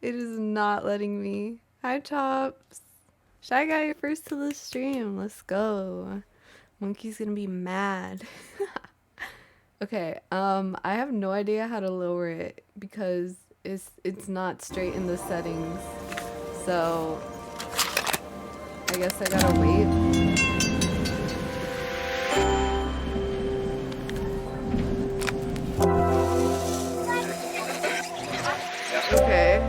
It is not letting me. Hi, Chops. Shy Guy, first to the stream. Let's go. Monkey's gonna be mad. Okay, I have no idea how to lower it because it's not straight in the settings. So I guess I gotta wait. Okay.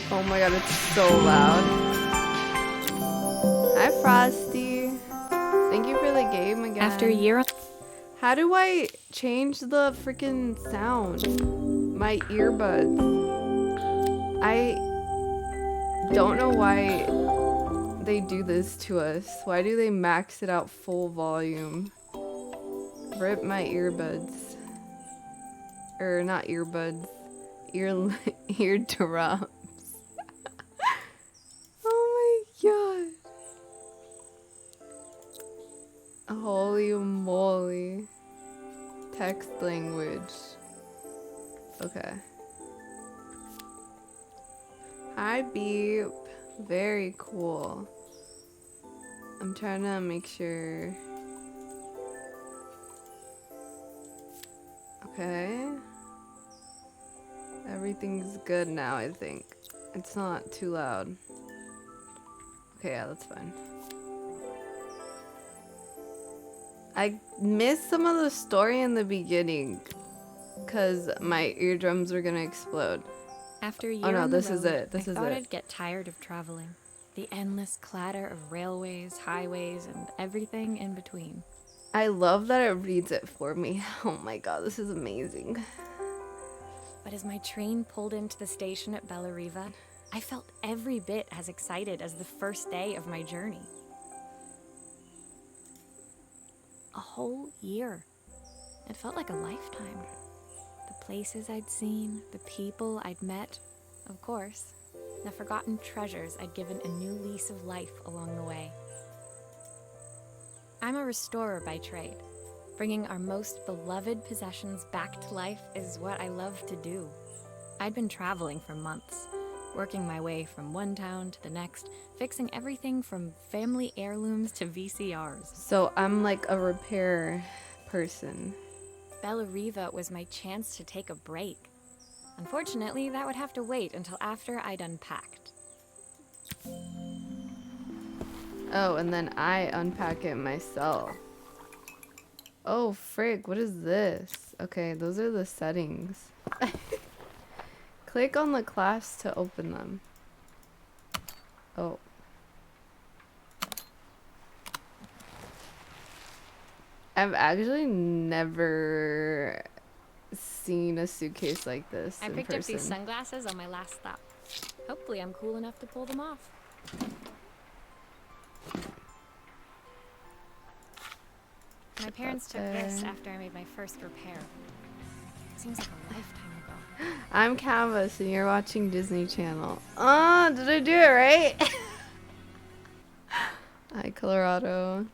Oh my god, it's so loud. Hi, Frosty. Thank you for the game again. After a year. How do I change the freaking sound? My earbuds. I don't know why they do this to us. Why do they max it out full volume? Rip my earbuds. Or not earbuds. Eardrums. Oh my god. Holy moly. Text language. Okay. Hi, Beep. Very cool. I'm trying to make sure. Okay. Everything's good now, I think. It's not too loud. Okay, yeah, that's fine. I missed some of the story in the beginning because my eardrums were gonna explode. After a year Oh no, on the this is road, it. This I is thought it. I'd get tired of traveling. The endless clatter of railways, highways, and everything in between. I love that it reads it for me. Oh my god, this is amazing. But as my train pulled into the station at Bellariva, I felt every bit as excited as the first day of my journey. A whole year. It felt like a lifetime. The places I'd seen, the people I'd met, of course, the forgotten treasures I'd given a new lease of life along the way. I'm a restorer by trade. Bringing our most beloved possessions back to life is what I love to do. I'd been traveling for months, working my way from one town to the next, fixing everything from family heirlooms to VCRs. So I'm like a repair person. Bellariva was my chance to take a break. Unfortunately, that would have to wait until after I'd unpacked. Oh, and then I unpack it myself. Oh, frick, what is this? Okay, those are the settings. Click on the class to open them. Oh. I've actually never seen a suitcase like this I in picked person. up these sunglasses on my last stop. Hopefully I'm cool enough to pull them off. My parents took this after I made my first repair. Seems like a lifetime ago. I'm Canvas and you're watching Disney Channel. Oh, did I do it right? Hi, Colorado.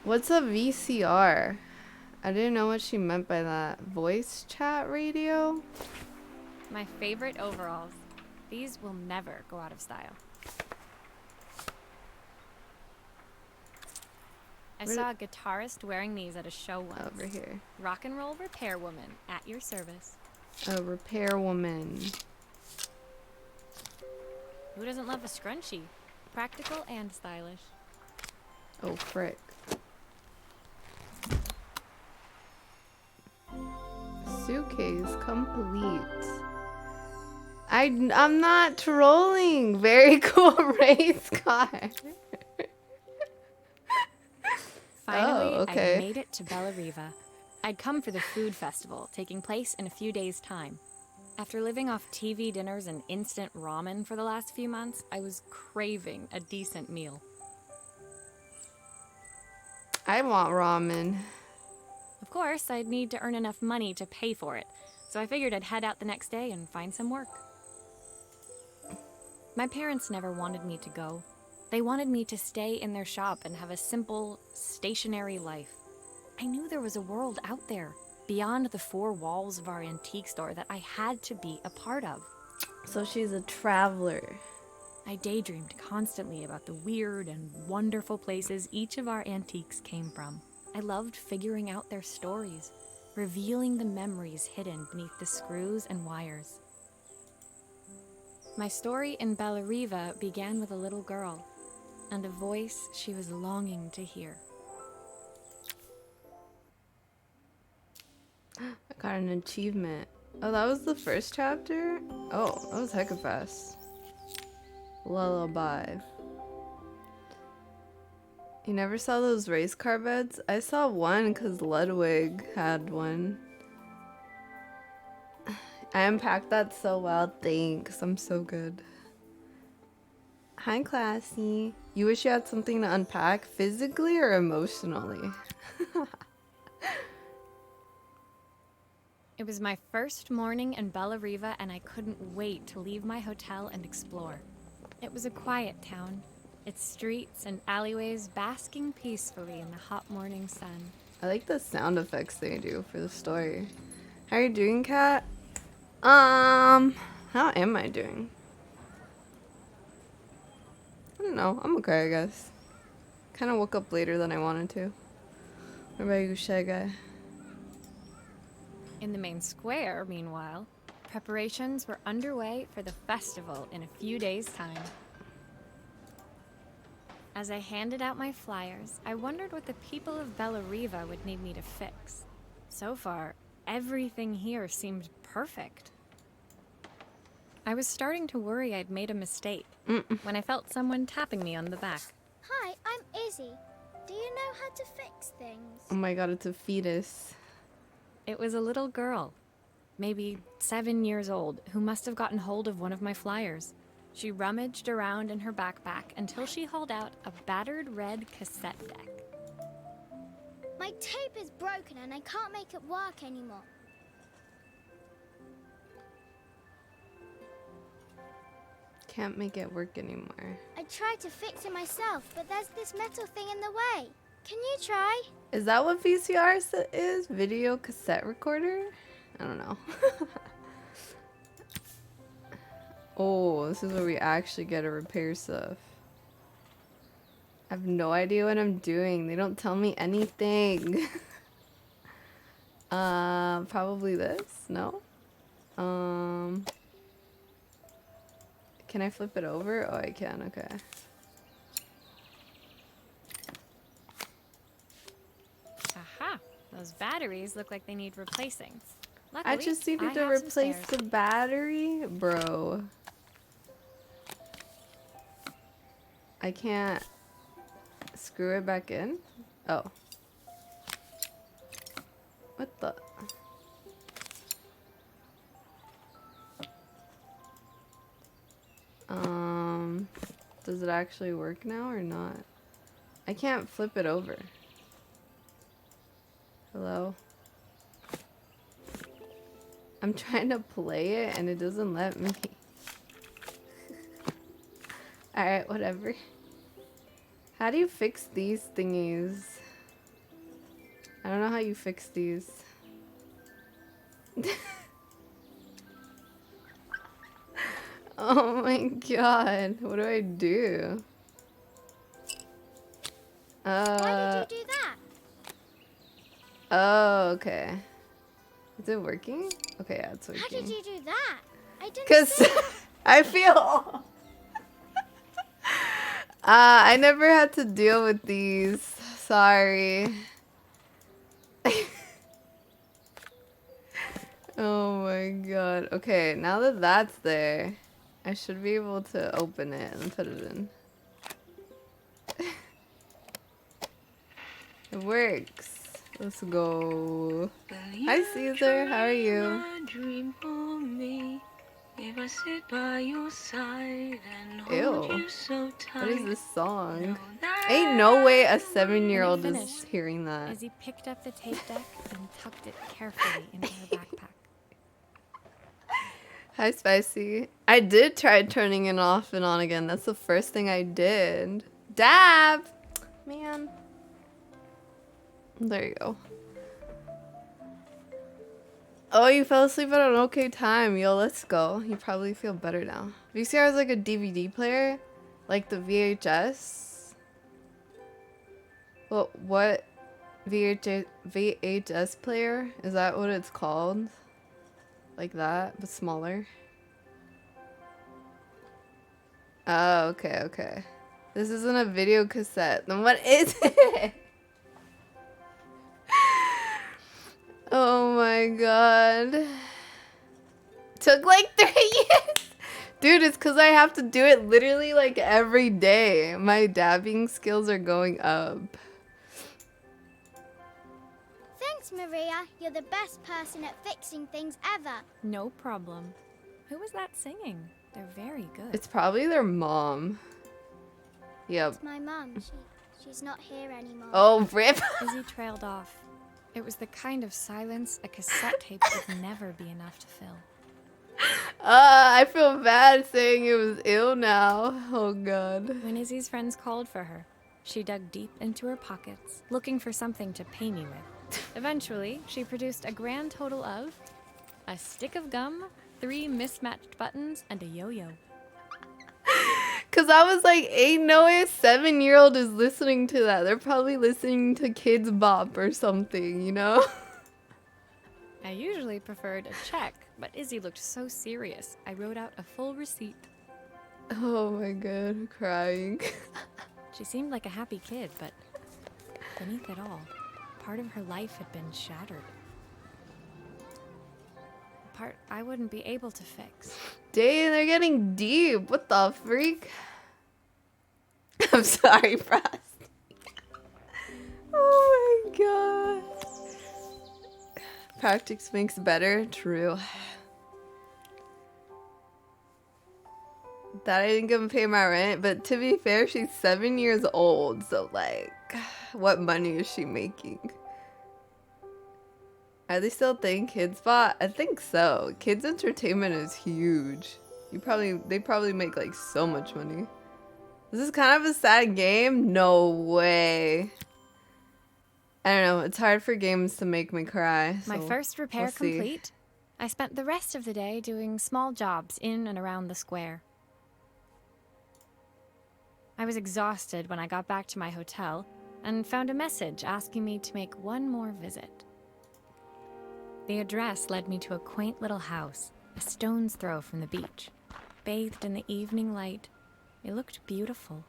What's a VCR? I didn't know what she meant by that. Voice chat radio? My favorite overalls. These will never go out of style. I saw a guitarist wearing these at a show once. Over here. Rock and roll repair woman at your service. A repair woman. Who doesn't love a scrunchie? Practical and stylish. Oh, frick. Suitcase complete. I'm not trolling. Very cool race car. Finally, Oh, okay. I made it to Bellariva. I'd come for the food festival, taking place in a few days' time. After living off TV dinners and instant ramen for the last few months, I was craving a decent meal. I want ramen. Of course, I'd need to earn enough money to pay for it, so I figured I'd head out the next day and find some work. My parents never wanted me to go. They wanted me to stay in their shop and have a simple, stationary life. I knew there was a world out there, beyond the four walls of our antique store that I had to be a part of. So she's a traveler. I daydreamed constantly about the weird and wonderful places each of our antiques came from. I loved figuring out their stories, revealing the memories hidden beneath the screws and wires. My story in Bellariva began with a little girl and a voice she was longing to hear. I got an achievement. Oh, that was the first chapter? Oh, that was hecka fast. Lullaby. You never saw those race car beds? I saw one because Ludwig had one. I unpacked that so well, thanks. I'm so good. Hi, Classy. You wish you had something to unpack, physically or emotionally? It was my first morning in Bellariva, and I couldn't wait to leave my hotel and explore. It was a quiet town, its streets and alleyways basking peacefully in the hot morning sun. I like the sound effects they do for the story. How are you doing, Kat? How am I doing? I don't know. I'm okay, I guess. Kind of woke up later than I wanted to. What about you, Shy Guy? In the main square, meanwhile, preparations were underway for the festival in a few days' time. As I handed out my flyers, I wondered what the people of Bellariva would need me to fix. So far, everything here seemed perfect. I was starting to worry I'd made a mistake when I felt someone tapping me on the back. Hi, I'm Izzy. Do you know how to fix things? Oh my god, it's a fetus. It was a little girl, maybe 7 years old, who must have gotten hold of one of my flyers. She rummaged around in her backpack until she hauled out a battered red cassette deck. My tape is broken and I can't make it work anymore. Can't make it work anymore. I tried to fix it myself, but there's this metal thing in the way. Can you try? Is that what VCR is? Video cassette recorder? I don't know. Oh, this is where we actually get to repair stuff. I have no idea what I'm doing. They don't tell me anything. Probably this? No? Can I flip it over? Oh, I can. Okay. Aha! Those batteries look like they need replacing. Luckily, I just needed to have some replace spares. the battery? Bro. I can't screw it back in? Oh. What the? Does it actually work now or not? I can't flip it over. Hello? I'm trying to play it and it doesn't let me. Alright, whatever. How do you fix these thingies? I don't know how you fix these. Oh my god, what do I do? Why did you do that? Oh, okay. Is it working? Okay, yeah, it's working. How did you do that? I didn't Cause see. I feel. I never had to deal with these. Sorry. Oh my god. Okay, now that that's there, I should be able to open it and put it in. It works. Let's go. Hi Caesar, how are you? If I sit by your side and hold Ew. you so tight. What is this song? know that Ain't no way a 7-year-old When is it finished, hearing that. Izzy picked up the tape deck and tucked it carefully into her backpack. Hi Spicy. I did try turning it off and on again. That's the first thing I did. Dab! Man. There you go. Oh, you fell asleep at an okay time. Yo, let's go. You probably feel better now. VCR is like a DVD player, like the VHS. Well, what VHS player? Is that what it's called? Like that, but smaller? Oh, okay, okay. This isn't a video cassette. Then what is it? Oh my god. Took like 3 years. Dude, it's because I have to do it literally like every day. My dabbing skills are going up. Thanks, Maria. You're the best person at fixing things ever. No problem. Who was that singing? They're very good. It's probably their mom. Yep. It's my mum. She's not here anymore. Oh, rip. Izzy trailed off. It was the kind of silence a cassette tape would never be enough to fill. I feel bad saying it was ill now. Oh god. When Izzy's friends called for her, she dug deep into her pockets, looking for something to pay me with. Eventually, she produced a grand total of a stick of gum, 3 mismatched buttons, and a yo-yo. Cause I was like, ain't no way a 7-year-old is listening to that. They're probably listening to Kids Bop or something, you know? I usually preferred a check, but Izzy looked so serious, I wrote out a full receipt. Oh my god, I'm crying. She seemed like a happy kid, but beneath it all, part of her life had been shattered. A part I wouldn't be able to fix. Dang, they're getting deep. What the freak? I'm sorry, Frost. Oh my god. Practice makes better. True. That I didn't gonna pay my rent, but to be fair, she's 7 years old, so like, what money is she making? Are they still thing Kids Bot? I think so. Kids entertainment is huge. They probably make like so much money. This is kind of a sad game? No way. I don't know, it's hard for games to make me cry. My so first repair we'll see. complete, I spent the rest of the day doing small jobs in and around the square. I was exhausted when I got back to my hotel and found a message asking me to make one more visit. The address led me to a quaint little house, a stone's throw from the beach. Bathed in the evening light, it looked beautiful,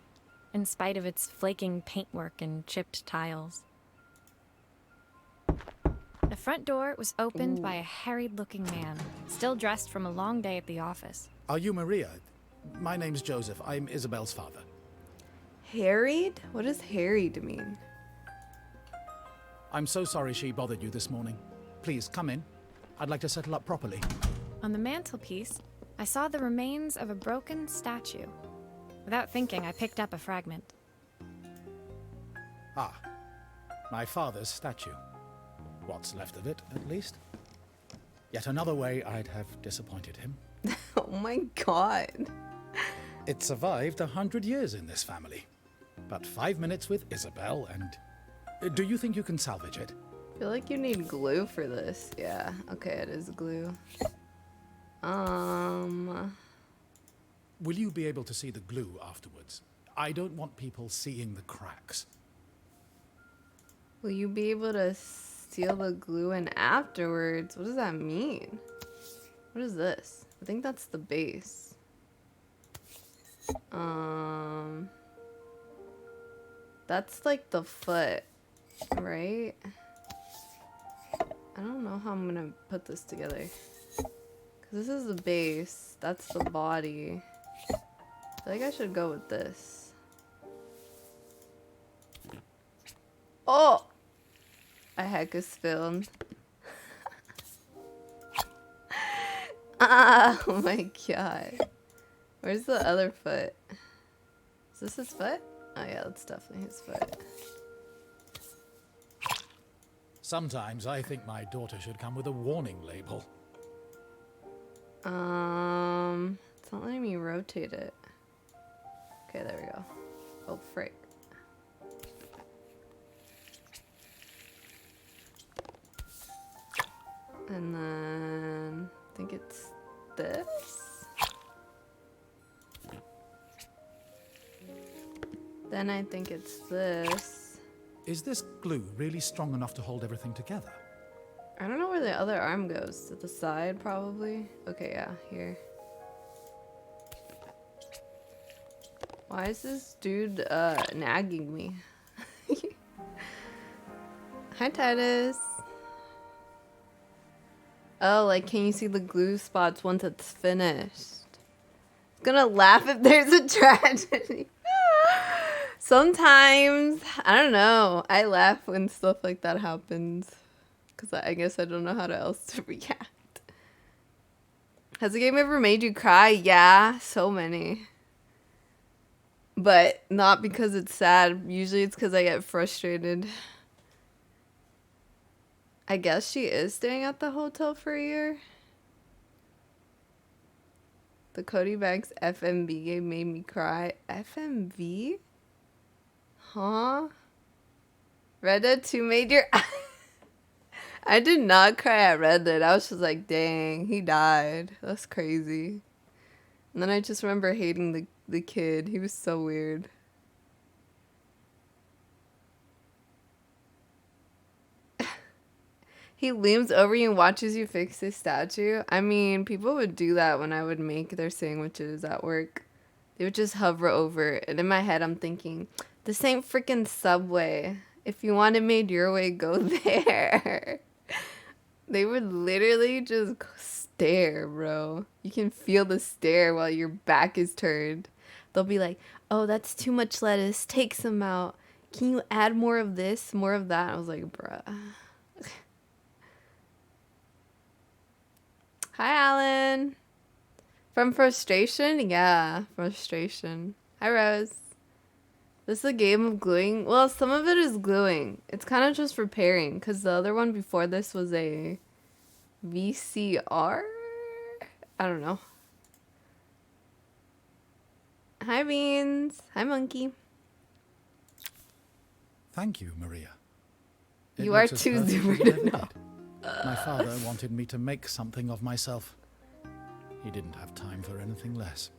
in spite of its flaking paintwork and chipped tiles. The front door was opened by a harried-looking man, still dressed from a long day at the office. Are you Maria? My name's Joseph. I'm Isabel's father. Harried? What does harried mean? I'm so sorry she bothered you this morning. Please, come in. I'd like to settle up properly. On the mantelpiece, I saw the remains of a broken statue. Without thinking, I picked up a fragment. Ah, my father's statue. What's left of it, at least. Yet another way I'd have disappointed him. Oh my god. It survived 100 years in this family. But 5 minutes with Isabel and... Do you think you can salvage it? I feel like you need glue for this. Yeah, okay, it is glue. Will you be able to see the glue afterwards? I don't want people seeing the cracks. Will you be able to seal the glue in afterwards? What does that mean? What is this? I think that's the base. That's like the foot, right? I don't know how I'm gonna put this together. Cause this is the base, that's the body. I feel like I should go with this. Oh! I heck is filmed. Ah, oh my god. Where's the other foot? Is this his foot? Oh yeah, that's definitely his foot. Sometimes I think my daughter should come with a warning label. It's not letting me rotate it. Okay, there we go. Oh, frick. And then I think it's this. Then I think it's this. Is this glue really strong enough to hold everything together? I don't know where the other arm goes. To the side, probably. Okay, yeah, here. Why is this dude nagging me? Hi, Titus. Oh, like, can you see the glue spots once it's finished? I'm gonna laugh if there's a tragedy. Sometimes, I don't know. I laugh when stuff like that happens. Because I guess I don't know how else to react. Has a game ever made you cry? Yeah, so many. But not because it's sad. Usually it's because I get frustrated. I guess she is staying at the hotel for a year. The Cody Banks FMV game made me cry. FMV? Huh? Red Dead 2 made your... I did not cry at Red Dead. I was just like, dang, he died. That's crazy. And then I just remember hating the kid. He was so weird. He looms over you and watches you fix his statue. I mean, people would do that when I would make their sandwiches at work. They would just hover over it. And in my head, I'm thinking, this ain't freaking Subway. If you want it made your way, go there. They would literally just stare, bro. You can feel the stare while your back is turned. They'll be like, oh, that's too much lettuce. Take some out. Can you add more of this, more of that? I was like, bruh. Hi, Alan. From frustration? Yeah, frustration. Hi, Rose. This is a game of gluing. Well, some of it is gluing. It's kind of just repairing, because the other one before this was a VCR? I don't know. Hi, Beans. Hi, Monkey. Thank you, Maria. It You are looks as too perfect as zoomer it to ever know. did. My father wanted me to make something of myself. He didn't have time for anything less.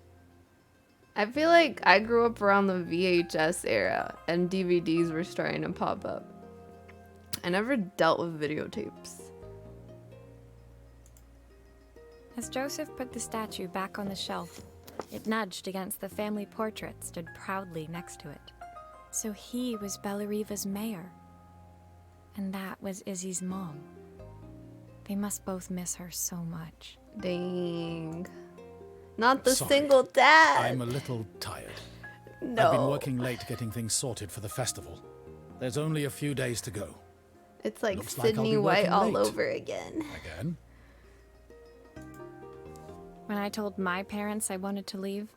I feel like I grew up around the VHS era and DVDs were starting to pop up. I never dealt with videotapes. As Joseph put the statue back on the shelf, it nudged against the family portrait stood proudly next to it. So he was Bellariva's mayor. And that was Izzy's mom. They must both miss her so much. Dang. Not the Sorry. single dad. I'm a little tired. No. I've been working late getting things sorted for the festival. There's only a few days to go. It's like Looks like I'll Sydney be White working all late. over again. Again? When I told my parents I wanted to leave,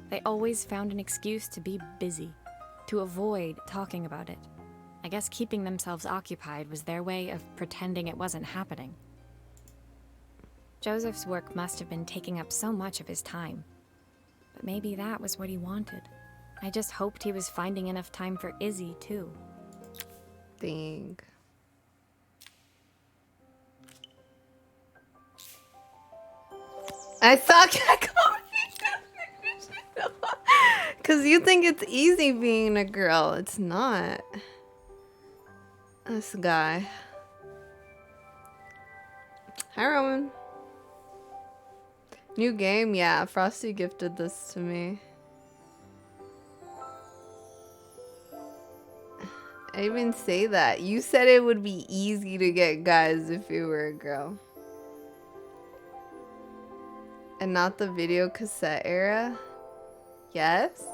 they always found an excuse to be busy, to avoid talking about it. I guess keeping themselves occupied was their way of pretending it wasn't happening. Joseph's work must have been taking up so much of his time. But maybe that was what he wanted. I just hoped he was finding enough time for Izzy, too. Dang. I suck at conversation. Because you think it's easy being a girl. It's not. This guy. Hi, Roman. New game? Yeah, Frosty gifted this to me. I even say that. You said it would be easy to get guys if you were a girl. And not the video cassette era? Yes?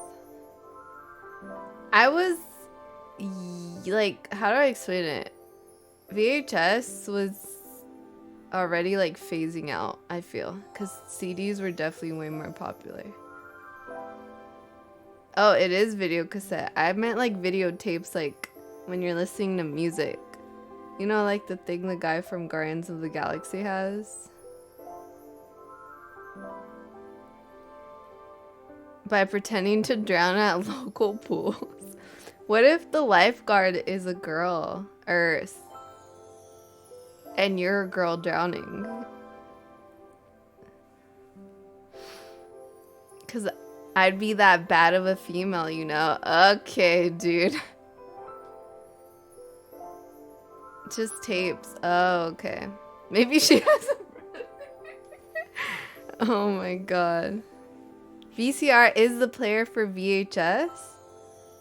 I was... like, how do I explain it? VHS was already like phasing out, I feel, because CDs were definitely way more popular. Oh, it is video cassette. I meant like videotapes, like when you're listening to music. You know, like the thing the guy from Guardians of the Galaxy has? By pretending to drown at local pools. What if the lifeguard is a girl? Or And you're a girl drowning. Cause I'd be that bad of a female, you know? Okay, dude. Just tapes. Oh, okay. Maybe she has a... Oh my god. VCR is the player for VHS?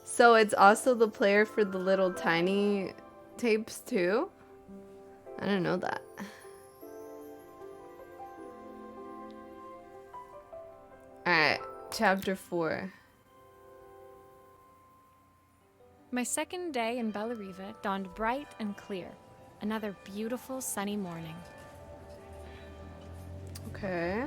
So it's also the player for the little tiny tapes too? I didn't know that. Alright, chapter 4. My second day in Bellariva dawned bright and clear. Another beautiful sunny morning. Okay.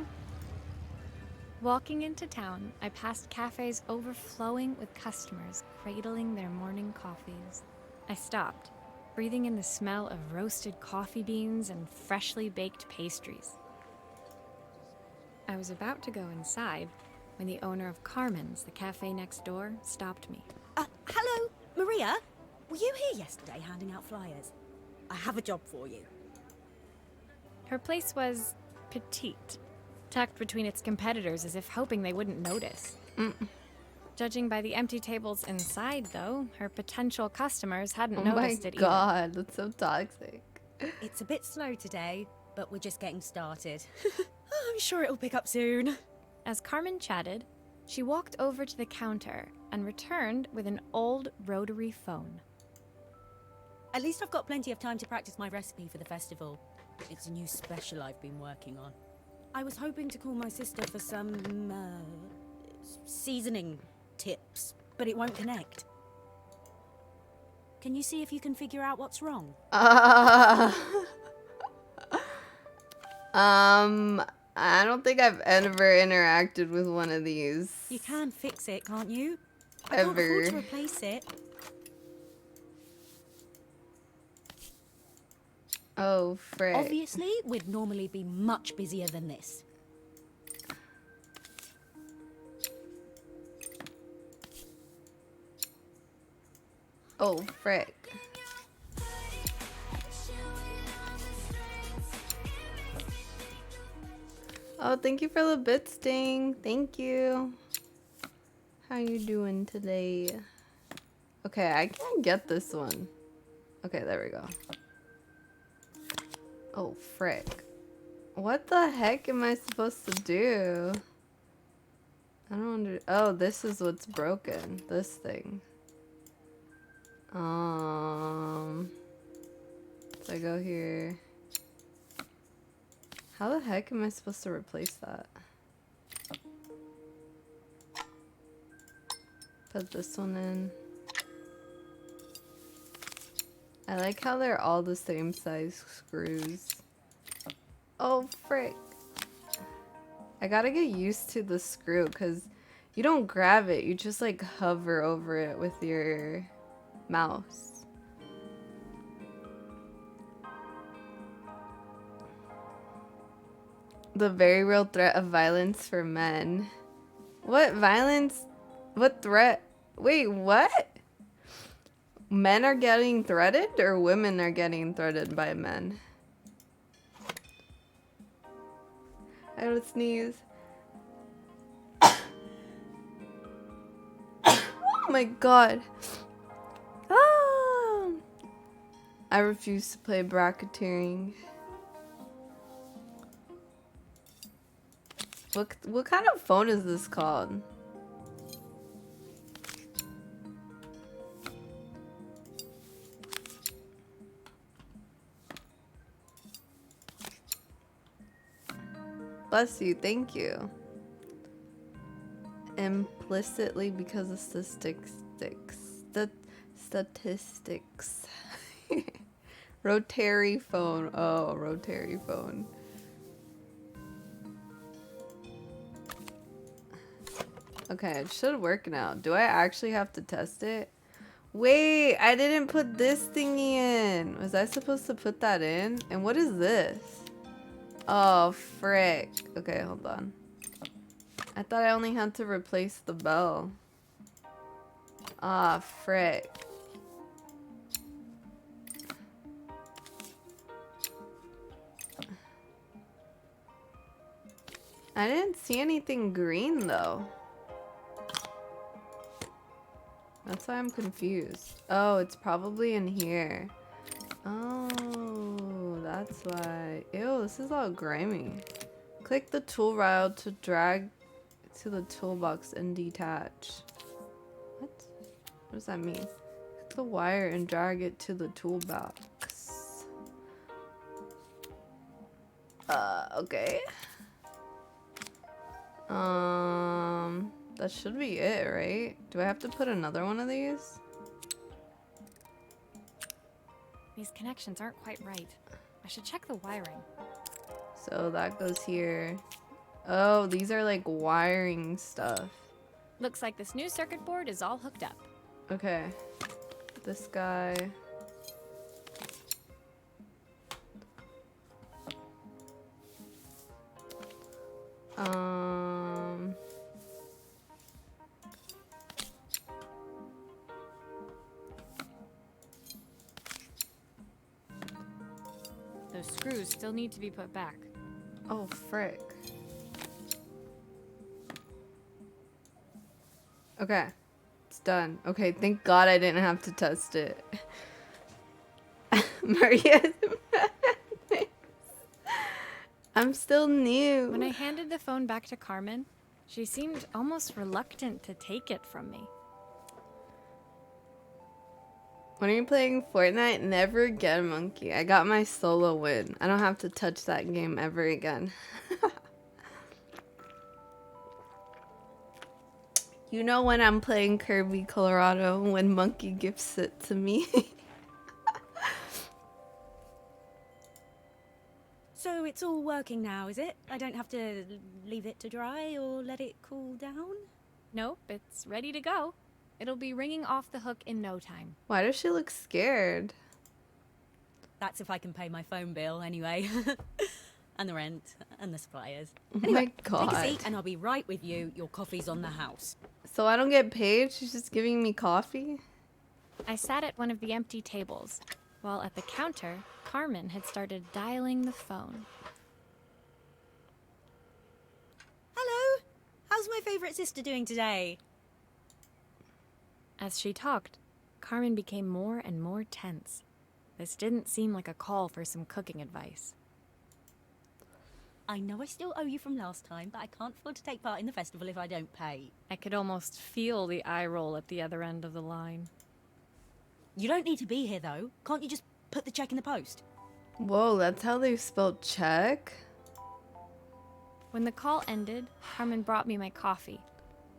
Walking into town, I passed cafes overflowing with customers cradling their morning coffees. I stopped, breathing in the smell of roasted coffee beans and freshly baked pastries. I was about to go inside when the owner of Carmen's, the cafe next door, stopped me. Hello, Maria? Were you here yesterday handing out flyers? I have a job for you. Her place was petite, tucked between its competitors as if hoping they wouldn't notice. Judging by the empty tables inside, though, her potential customers hadn't noticed it Oh my god, that's so toxic. It's a bit slow today, but we're just getting started. I'm sure it'll pick up soon. As Carmen chatted, she walked over to the counter and returned with an old rotary phone. At least I've got plenty of time to practice my recipe for the festival. It's a new special I've been working on. I was hoping to call my sister for some, seasoning tips, but it won't connect. Can you see if you can figure out what's wrong? I don't think I've ever interacted with one of these. You can fix it, can't you? I Ever. can't afford to replace it. Oh, frick. Obviously, we'd normally be much busier than this. Oh, frick. Oh, thank you for the bit sting. Thank you. How you doing today? Okay, I can't get this one. Okay, there we go. Oh, frick. What the heck am I supposed to do? I don't oh, this is what's broken. This thing. So I go here. How the heck am I supposed to replace that? Put this one in. I like how they're all the same size screws. Oh, frick. I gotta get used to the screw because you don't grab it. You just like hover over it with your mouse. The very real threat of violence for men. What violence? What threat? Wait, what? Men are getting threatened or women are getting threatened by men? I don't sneeze. Oh my god. Ah. I refuse to play bracketeering. What kind of phone is this called? Bless you, thank you. Implicitly because of statistics. Rotary phone. Oh, rotary phone. Okay, it should work now. Do I actually have to test it? Wait, I didn't put this thingy in. Was I supposed to put that in? And what is this? Oh, frick. Okay, hold on. I thought I only had to replace the bell. Ah, frick. I didn't see anything green though. That's why I'm confused. Oh, it's probably in here. Oh, that's why. Ew, this is all grimy. Click the tool rail to drag to the toolbox and detach. What? What does that mean? Click the wire and drag it to the toolbox. Okay. That should be it, right? Do I have to put another one of these? These connections aren't quite right. I should check the wiring. So that goes here. Oh, these are like wiring stuff. Looks like this new circuit board is all hooked up. Okay. This guy. Those screws still need to be put back. Oh, frick. Okay. It's done. Okay, thank God I didn't have to test it. Maria. I'm still new. When I handed the phone back to Carmen, she seemed almost reluctant to take it from me. When you're playing Fortnite, never again, Monkey. I got my solo win. I don't have to touch that game ever again. You know when I'm playing Kirby Colorado, when Monkey gifts it to me. So it's all working now, is it? I don't have to leave it to dry or let it cool down? Nope, it's ready to go. It'll be ringing off the hook in no time. Why does she look scared? That's if I can pay my phone bill anyway. And the rent and the suppliers. Oh Anyway, my God. take a seat and I'll be right with you. Your coffee's on the house. So I don't get paid? She's just giving me coffee? I sat at one of the empty tables, while at the counter, Carmen had started dialing the phone. Hello. How's my favourite sister doing today? As she talked, Carmen became more and more tense. This didn't seem like a call for some cooking advice. I know I still owe you from last time, but I can't afford to take part in the festival if I don't pay. I could almost feel the eye roll at the other end of the line. You don't need to be here, though. Can't you just put the check in the post? Whoa, that's how they spell check? When the call ended, Carmen brought me my coffee,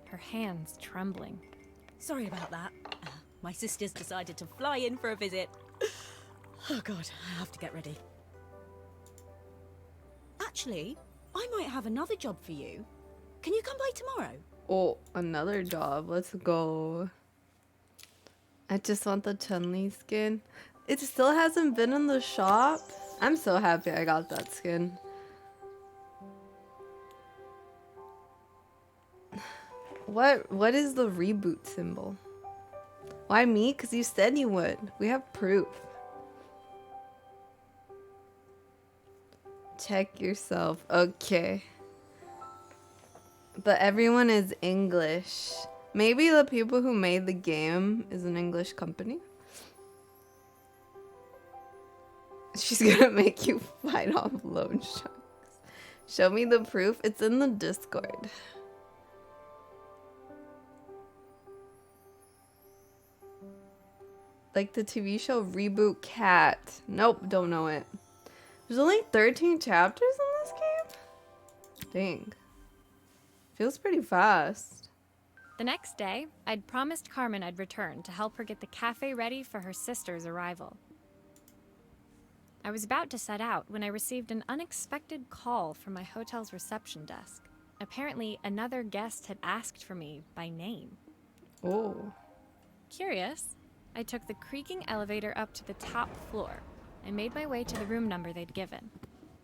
her hands trembling. Sorry about that. My sister's decided to fly in for a visit. Oh God, I have to get ready. Actually, I might have another job for you. Can you come by tomorrow? Oh, another job. Let's go. I just want the Chun-Li skin. It still hasn't been in the shop. I'm so happy I got that skin. What is the reboot symbol? Why me? Because you said you would. We have proof. Check yourself. Okay. But everyone is English. Maybe the people who made the game is an English company. She's gonna make you fight off loan sharks. Show me the proof. It's in the Discord. Like the TV show Reboot Cat. Nope, don't know it. There's only 13 chapters in this game? Dang. Feels pretty fast. The next day, I'd promised Carmen I'd return to help her get the cafe ready for her sister's arrival. I was about to set out when I received an unexpected call from my hotel's reception desk. Apparently, another guest had asked for me by name. Oh. Curious, I took the creaking elevator up to the top floor and made my way to the room number they'd given.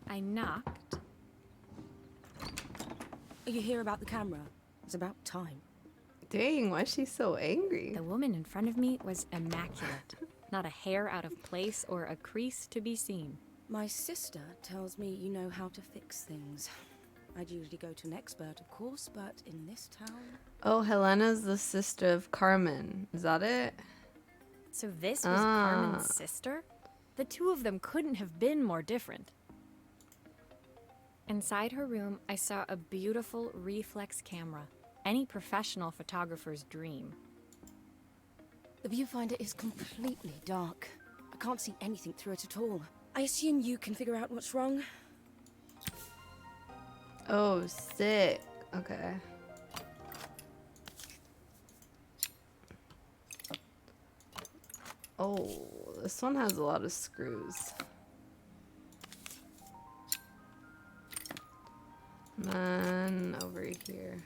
I knocked. Are you here about the camera? It's about time. Dang, why is she so angry? The woman in front of me was immaculate. Not a hair out of place or a crease to be seen. My sister tells me you know how to fix things. I'd usually go to an expert, of course, but in this town... Oh, Helena's the sister of Carmen. Is that it? So this was Carmen's sister? The two of them couldn't have been more different. Inside her room, I saw a beautiful reflex camera. Any professional photographer's dream. The viewfinder is completely dark. I can't see anything through it at all. I assume you can figure out what's wrong. Oh, sick. Okay. Oh, this one has a lot of screws. And then over here.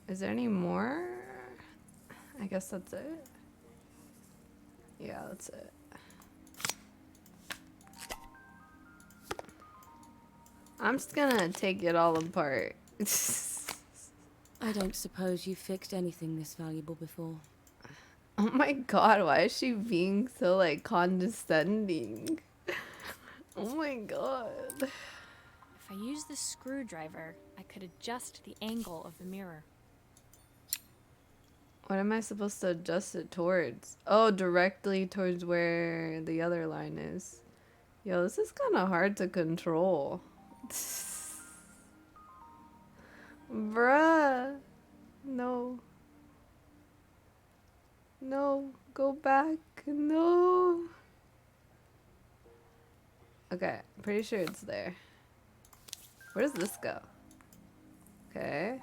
Is there any more? I guess that's it. Yeah, that's it. I'm just gonna take it all apart. I don't suppose you've fixed anything this valuable before. Oh my god, why is she being so like condescending? Oh my god. If I use the screwdriver, I could adjust the angle of the mirror. What am I supposed to adjust it towards? Oh, directly towards where the other line is. Yo, this is kind of hard to control. Bruh. No. No. Go back. No. Okay. Pretty sure it's there. Where does this go? Okay.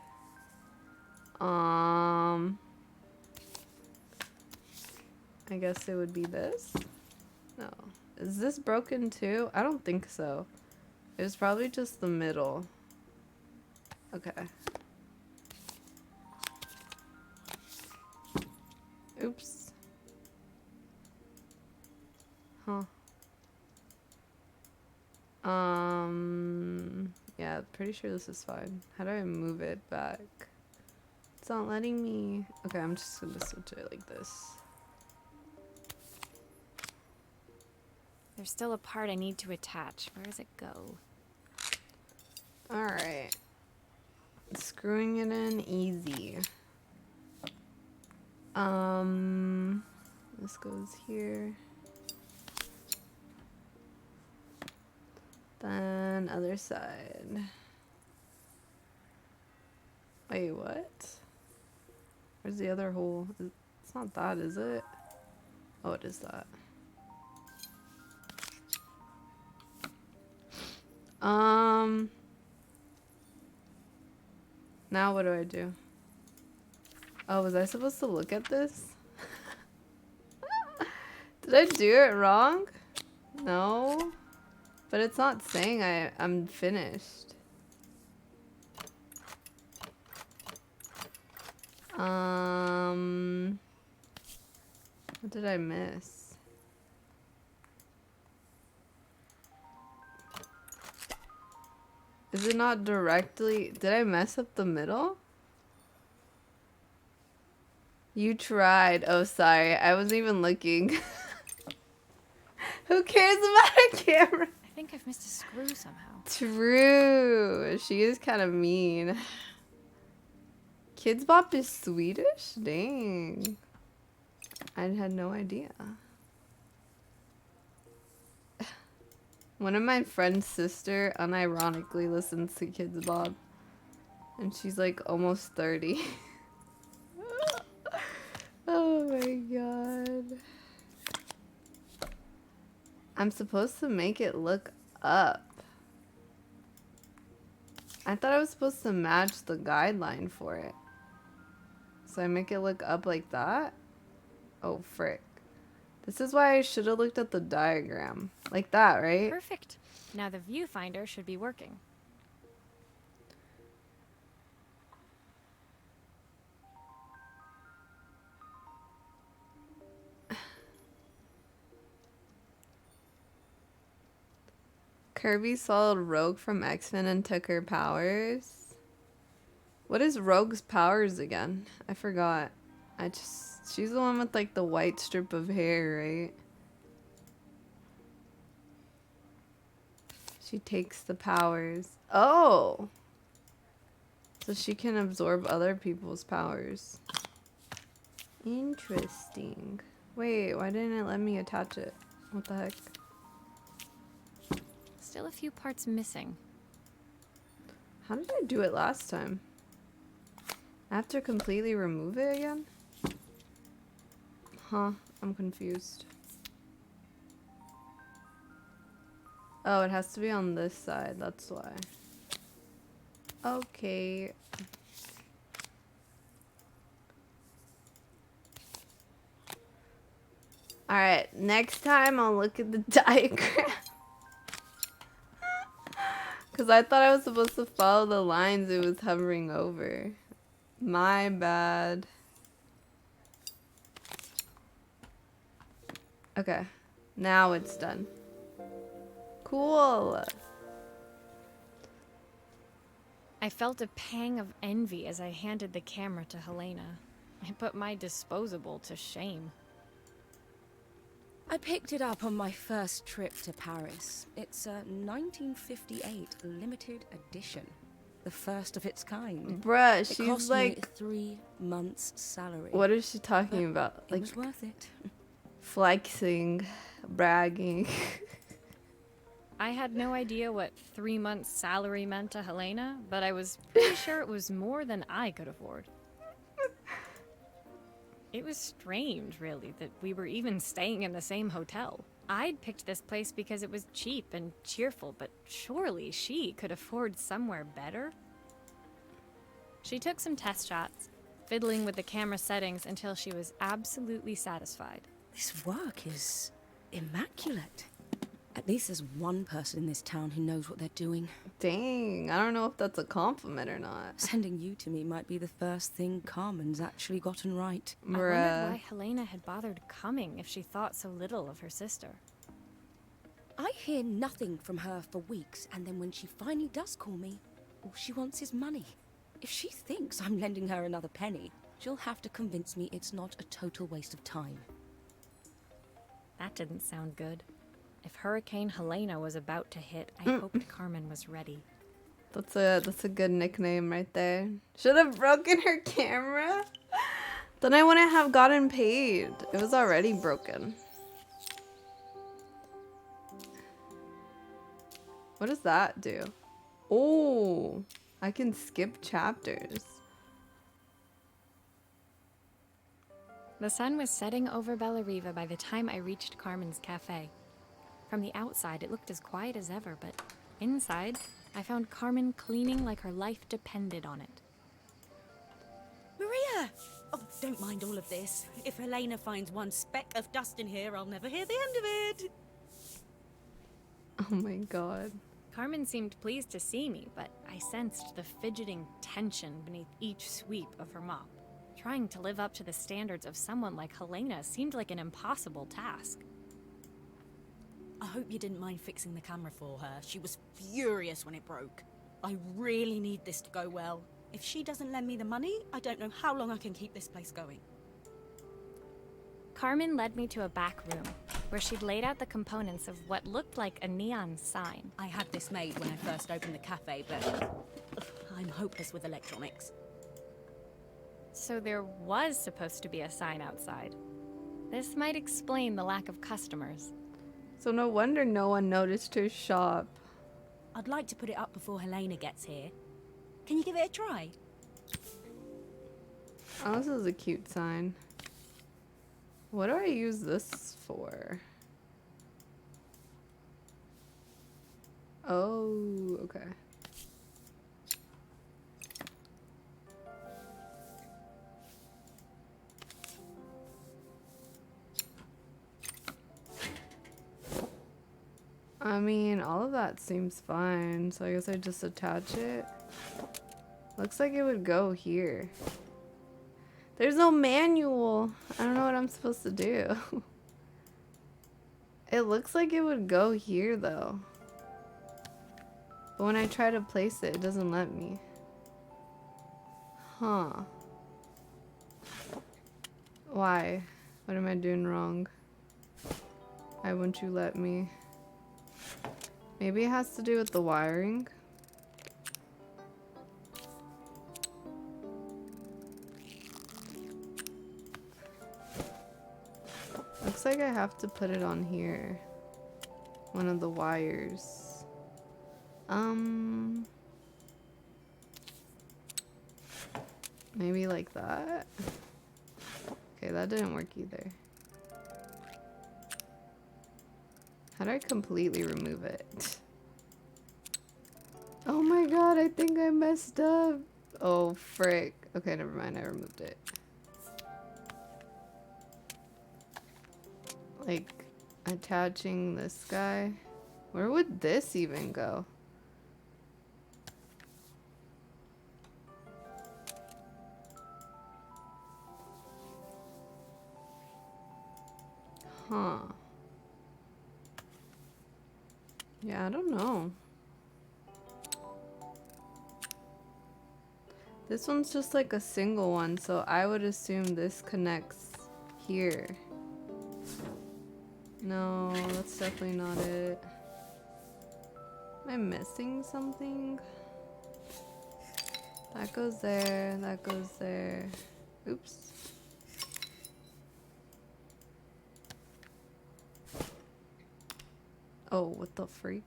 I guess it would be this. No. Is this broken too? I don't think so. It was probably just the middle. Okay. Oops. Huh. Yeah, pretty sure this is fine. How do I move it back? It's not letting me. Okay, I'm just gonna switch it like this. There's still a part I need to attach. Where does it go? Alright. Screwing it in easy. This goes here. Then other side. Wait, what? Where's the other hole? It's not that, is it? Oh, it is that. Now what do I do? Oh, was I supposed to look at this? Did I do it wrong? No. But it's not saying I'm finished. What did I miss? Is it not directly? Did I mess up the middle? You tried. Oh, sorry. I wasn't even looking. Who cares about a camera? I think I've missed a screw somehow. True. She is kind of mean. Kids Bop is Swedish? Dang. I had no idea. One of my friend's sister unironically listens to Kids Bop. And she's like almost 30. Oh my god. I'm supposed to make it look up. I thought I was supposed to match the guideline for it. So I make it look up like that? Oh, frick. This is why I should have looked at the diagram. Like that, right? Perfect. Now the viewfinder should be working. Kirby swallowed Rogue from X-Men and took her powers. What is Rogue's powers again? I forgot. She's the one with like the white strip of hair, right? She takes the powers. Oh! So she can absorb other people's powers. Interesting. Wait, why didn't it let me attach it? What the heck? Still a few parts missing. How did I do it last time? I have to completely remove it again? Huh, I'm confused. Oh, it has to be on this side, that's why. Okay. Alright, next time I'll look at the diagram. Because I thought I was supposed to follow the lines it was hovering over. My bad. Okay, now it's done. Cool. I felt a pang of envy as I handed the camera to Helena. I put my disposable to shame. I picked it up on my first trip to Paris. It's a 1958 limited edition. The first of its kind. Bruh, It she's cost like, me 3 months' salary. what is she talking about? It Like, was worth it. flexing, bragging. I had no idea what 3 months' salary meant to Helena, but I was pretty sure it was more than I could afford. It was strange, really, that we were even staying in the same hotel. I'd picked this place because it was cheap and cheerful, but surely she could afford somewhere better? She took some test shots, fiddling with the camera settings until she was absolutely satisfied. This work is immaculate. At least there's one person in this town who knows what they're doing. Dang, I don't know if that's a compliment or not. Sending you to me might be the first thing Carmen's actually gotten right. I wondered Bruh. why Helena had bothered coming if she thought so little of her sister. I hear nothing from her for weeks, and then when she finally does call me, all she wants is money. If she thinks I'm lending her another penny, she'll have to convince me it's not a total waste of time. That didn't sound good. If Hurricane Helena was about to hit, I hoped Carmen was ready. That's a good nickname right there. Should have broken her camera. Then I wouldn't have gotten paid. It was already broken. What does that do? Oh, I can skip chapters. The sun was setting over Bellariva by the time I reached Carmen's cafe. From the outside, it looked as quiet as ever, but inside, I found Carmen cleaning like her life depended on it. Maria! Oh, don't mind all of this. If Helena finds one speck of dust in here, I'll never hear the end of it. Oh my god. Carmen seemed pleased to see me, but I sensed the fidgeting tension beneath each sweep of her mop. Trying to live up to the standards of someone like Helena seemed like an impossible task. I hope you didn't mind fixing the camera for her. She was furious when it broke. I really need this to go well. If she doesn't lend me the money, I don't know how long I can keep this place going. Carmen led me to a back room, where she'd laid out the components of what looked like a neon sign. I had this made when I first opened the cafe, but I'm hopeless with electronics. So there was supposed to be a sign outside. This might explain the lack of customers. So no wonder no one noticed her shop. I'd like to put it up before Helena gets here. Can you give it a try? Oh, this is a cute sign. What do I use this for? Oh, okay. I mean, all of that seems fine, so I guess I just attach it. Looks like it would go here. There's no manual. I don't know what I'm supposed to do. It looks like it would go here though. But when I try to place it, it doesn't let me. Huh. Why? What am I doing wrong? Why won't you let me? Maybe it has to do with the wiring. Looks like I have to put it on here. One of the wires. Maybe like that? Okay, that didn't work either. How do I completely remove it? Oh my god, I think I messed up. Oh, frick. Okay, never mind, I removed it. Like, attaching this guy. Where would this even go? Huh. Yeah, I don't know. This one's just like a single one, so I would assume this connects here. No, that's definitely not it. Am I missing something? That goes there, that goes there. Oops. Oh, what the freak?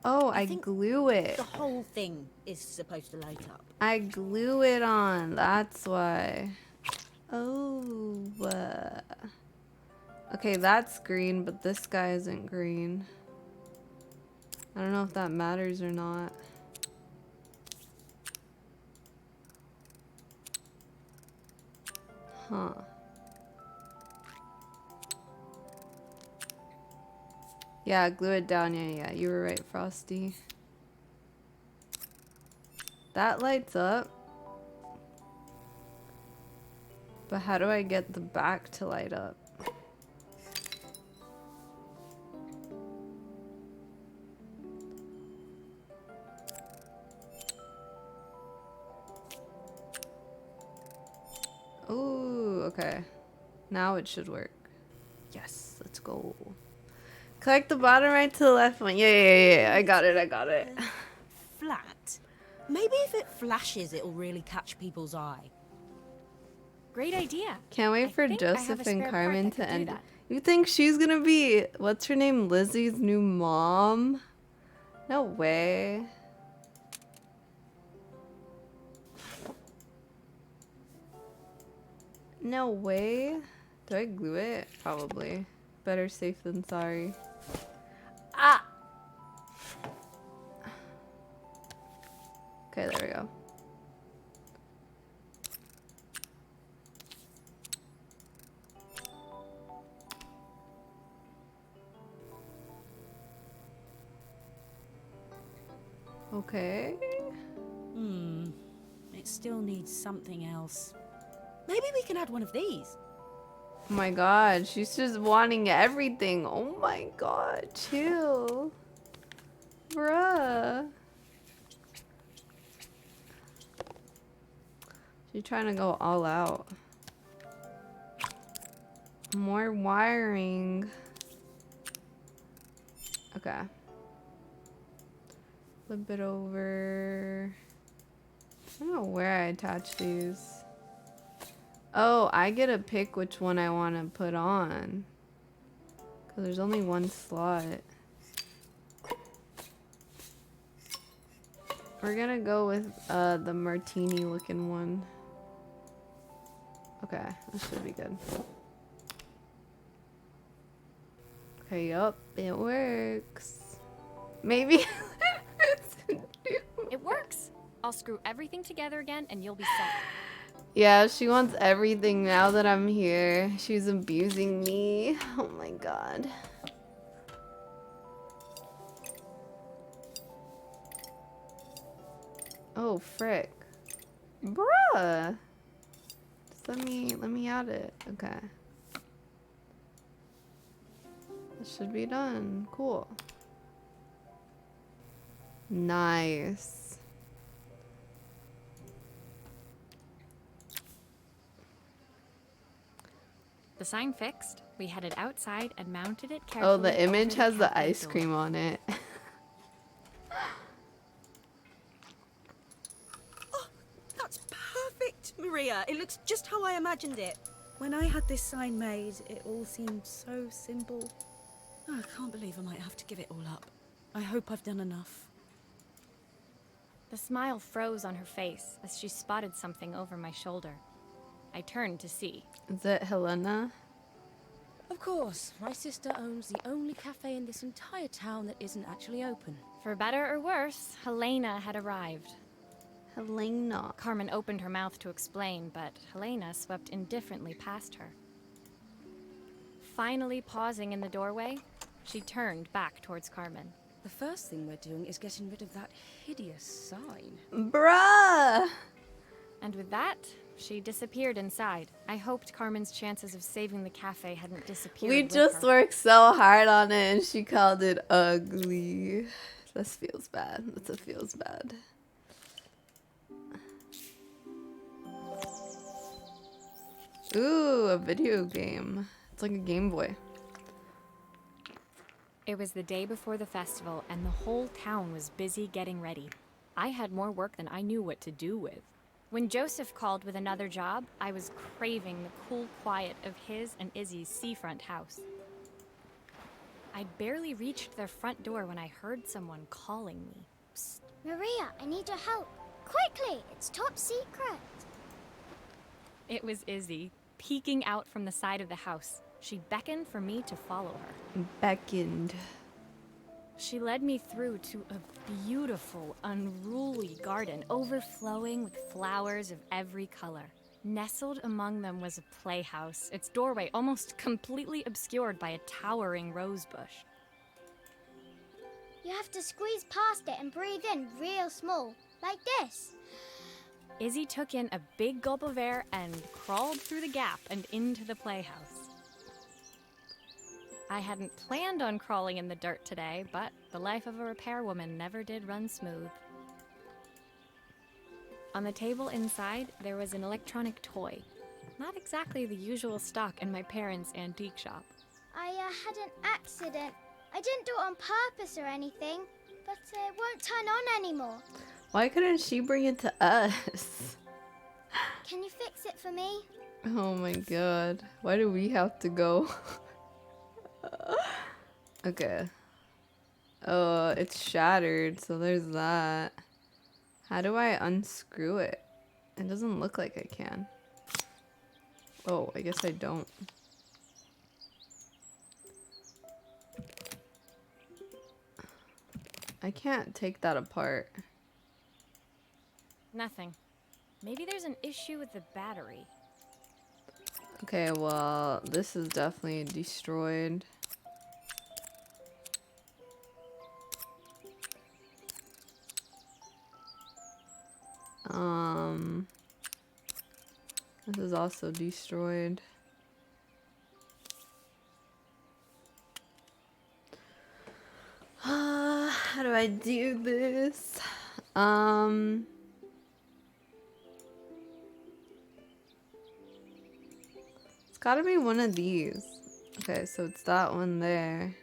Oh, I think glue it. The whole thing is supposed to light up. I glue it on. That's why. Oh. Okay, that's green, but this guy isn't green. I don't know if that matters or not. Huh. Yeah, glue it down. Yeah, you were right, Frosty. That lights up. But how do I get the back to light up? Ooh, okay. Now it should work. Yes, let's go. Collect the bottom right to the left one. Yeah. I got it. Flat? Maybe if it flashes, it'll really catch people's eye. Great idea. Can't wait I for think I have Joseph a and spare part Carmen that to could do end. that. You think she's gonna be, what's her name, Lizzie's new mom? No way. No way. Do I glue it? Probably. Better safe than sorry. Ah! Okay, there we go. Okay. It still needs something else. Maybe we can add one of these. Oh my god, she's just wanting everything. Oh my god, chill. Bruh. She's trying to go all out. More wiring. Okay. Flip it over. I don't know where I attach these. Oh, I get to pick which one I want to put on. Because there's only one slot. We're gonna go with the martini looking one. Okay, this should be good. Okay, yup, it works. Maybe. It works. I'll screw everything together again and you'll be set. Yeah, she wants everything now that I'm here. She's abusing me. Oh my god. Oh, frick. Bruh. Just let me add it. Okay. This should be done. Cool. Nice. the sign fixed, we headed outside and mounted it carefully. Oh, the image over has the cafe ice door. cream on it. That's perfect, Maria. It looks just how I imagined it. When I had this sign made, it all seemed so simple. Oh, I can't believe I might have to give it all up. I hope I've done enough. The smile froze on her face as she spotted something over my shoulder. I turned to see. Is it Helena? Of course, my sister owns the only cafe in this entire town that isn't actually open. For better or worse, Helena had arrived. Helena. Carmen opened her mouth to explain, but Helena swept indifferently past her. Finally pausing in the doorway, she turned back towards Carmen. The first thing we're doing is getting rid of that hideous sign. Bruh! And with that, she disappeared inside. I hoped Carmen's chances of saving the cafe hadn't disappeared. We with just her. worked so hard on it and she called it ugly. This feels bad. This feels bad. Ooh, a video game. It's like a Game Boy. It was the day before the festival, and the whole town was busy getting ready. I had more work than I knew what to do with. When Joseph called with another job, I was craving the cool quiet of his and Izzy's seafront house. I'd barely reached their front door when I heard someone calling me. Psst. Maria, I need your help. Quickly, it's top secret. It was Izzy, peeking out from the side of the house. She beckoned for me to follow her. Beckoned. She led me through to a beautiful, unruly garden overflowing with flowers of every color. Nestled among them was a playhouse, its doorway almost completely obscured by a towering rose bush. You have to squeeze past it and breathe in real small, like this. Izzy took in a big gulp of air and crawled through the gap and into the playhouse. I hadn't planned on crawling in the dirt today, but the life of a repairwoman never did run smooth. On the table inside, there was an electronic toy. Not exactly the usual stock in my parents' antique shop. I had an accident. I didn't do it on purpose or anything, but it won't turn on anymore. Why couldn't she bring it to us? Can you fix it for me? Oh my god. Why do we have to go? Okay. Oh, it's shattered, so there's that. How do I unscrew it? It doesn't look like I can. Oh, I guess I don't. I can't take that apart. Nothing. Maybe there's an issue with the battery. Okay, well, this is definitely destroyed. This is also destroyed. How do I do this? It's gotta be one of these. Okay, so it's that one there.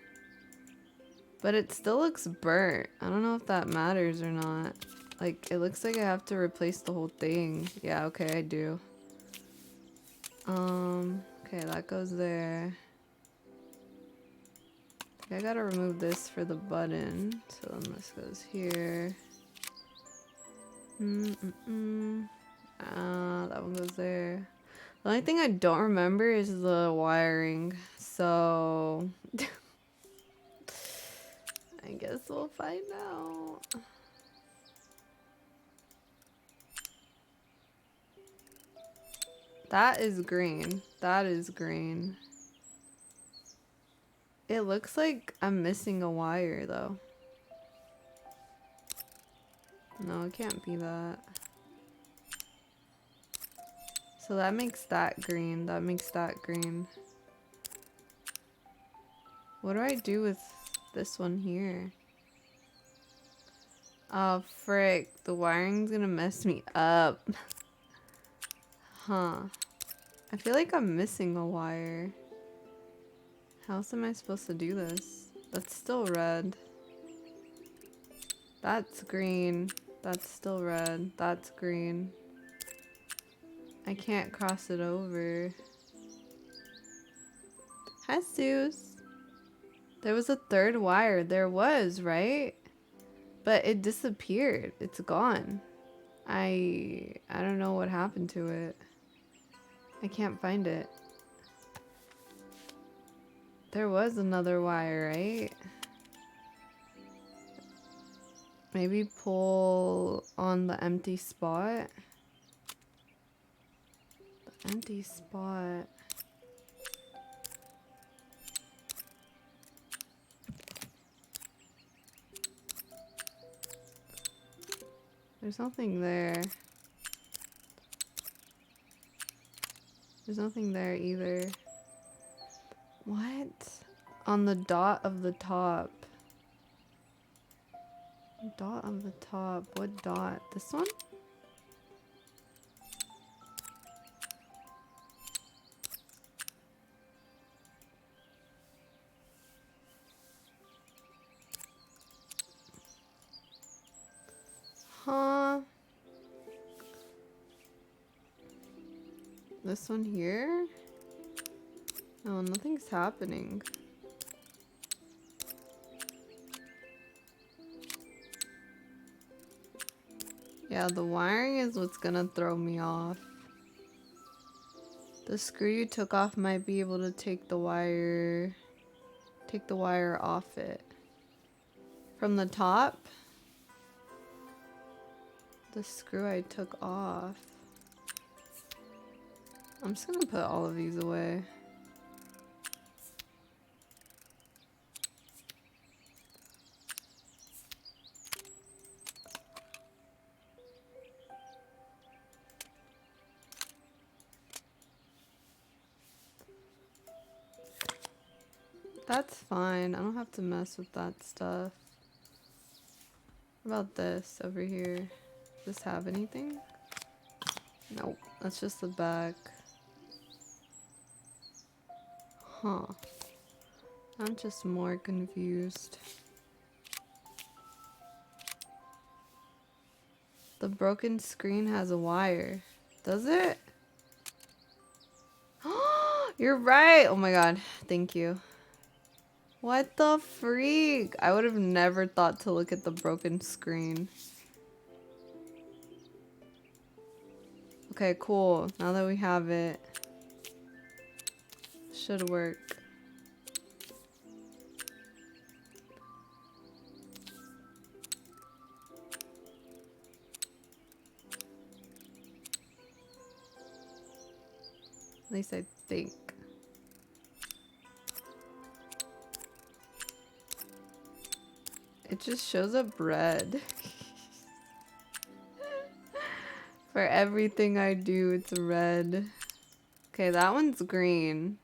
But it still looks burnt. I don't know if that matters or not. Like, it looks like I have to replace the whole thing. Yeah, okay, I do. Okay, that goes there. I gotta remove this for the button. So then this goes here. That one goes there. The only thing I don't remember is the wiring. So I guess we'll find out. That is green. That is green. It looks like I'm missing a wire though. No, it can't be that. So that makes that green. That makes that green. What do I do with this one here? Oh, frick. The wiring's gonna mess me up. Huh. I feel like I'm missing a wire. How else am I supposed to do this? That's still red. That's green. That's still red. That's green. I can't cross it over. Jesus. There was a third wire. There was, right? But it disappeared. It's gone. I don't know what happened to it. I can't find it. There was another wire, right? Maybe pull on the empty spot. The empty spot. There's nothing there. There's nothing there either. What? On the dot of the top. Dot of the top. What dot? This one? Huh? This one here? Oh, nothing's happening. Yeah, the wiring is what's gonna throw me off. The screw you took off might be able to take the wire off it. From the top? The screw I took off. I'm just gonna put all of these away. That's fine. I don't have to mess with that stuff. What about this over here? Does this have anything? Nope. That's just the back. Huh. I'm just more confused. The broken screen has a wire. Does it? You're right! Oh my god. Thank you. What the freak? I would have never thought to look at the broken screen. Okay, cool. Now that we have it, should work. At least I think. It just shows up red. For everything I do, it's red. Okay, that one's green.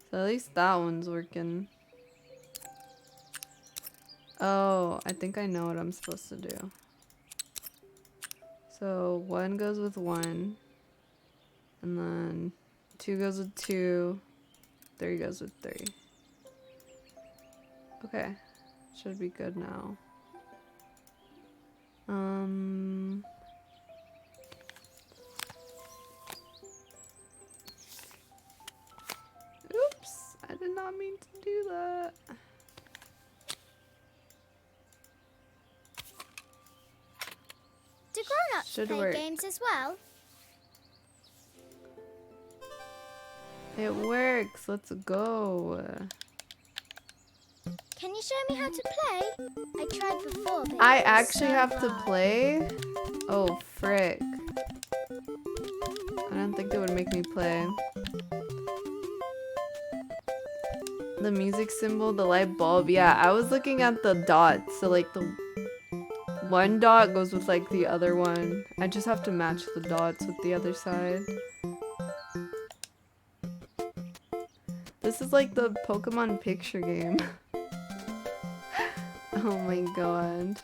So at least that one's working. Oh, I think I know what I'm supposed to do. So 1 goes with 1. And then 2 goes with 2. 3 goes with 3. Okay. Should be good now. Oops, I did not mean to do that. Do grown-ups Should play work. games as well? It works. Let's go. Can you show me how to play? I tried before, but I it was actually so have to hard. play? Oh, frick. I don't think they would make me play. The music symbol, the light bulb. Yeah, I was looking at the dots. So like the one dot goes with like the other one. I just have to match the dots with the other side. This is like the Pokemon picture game. Oh my god.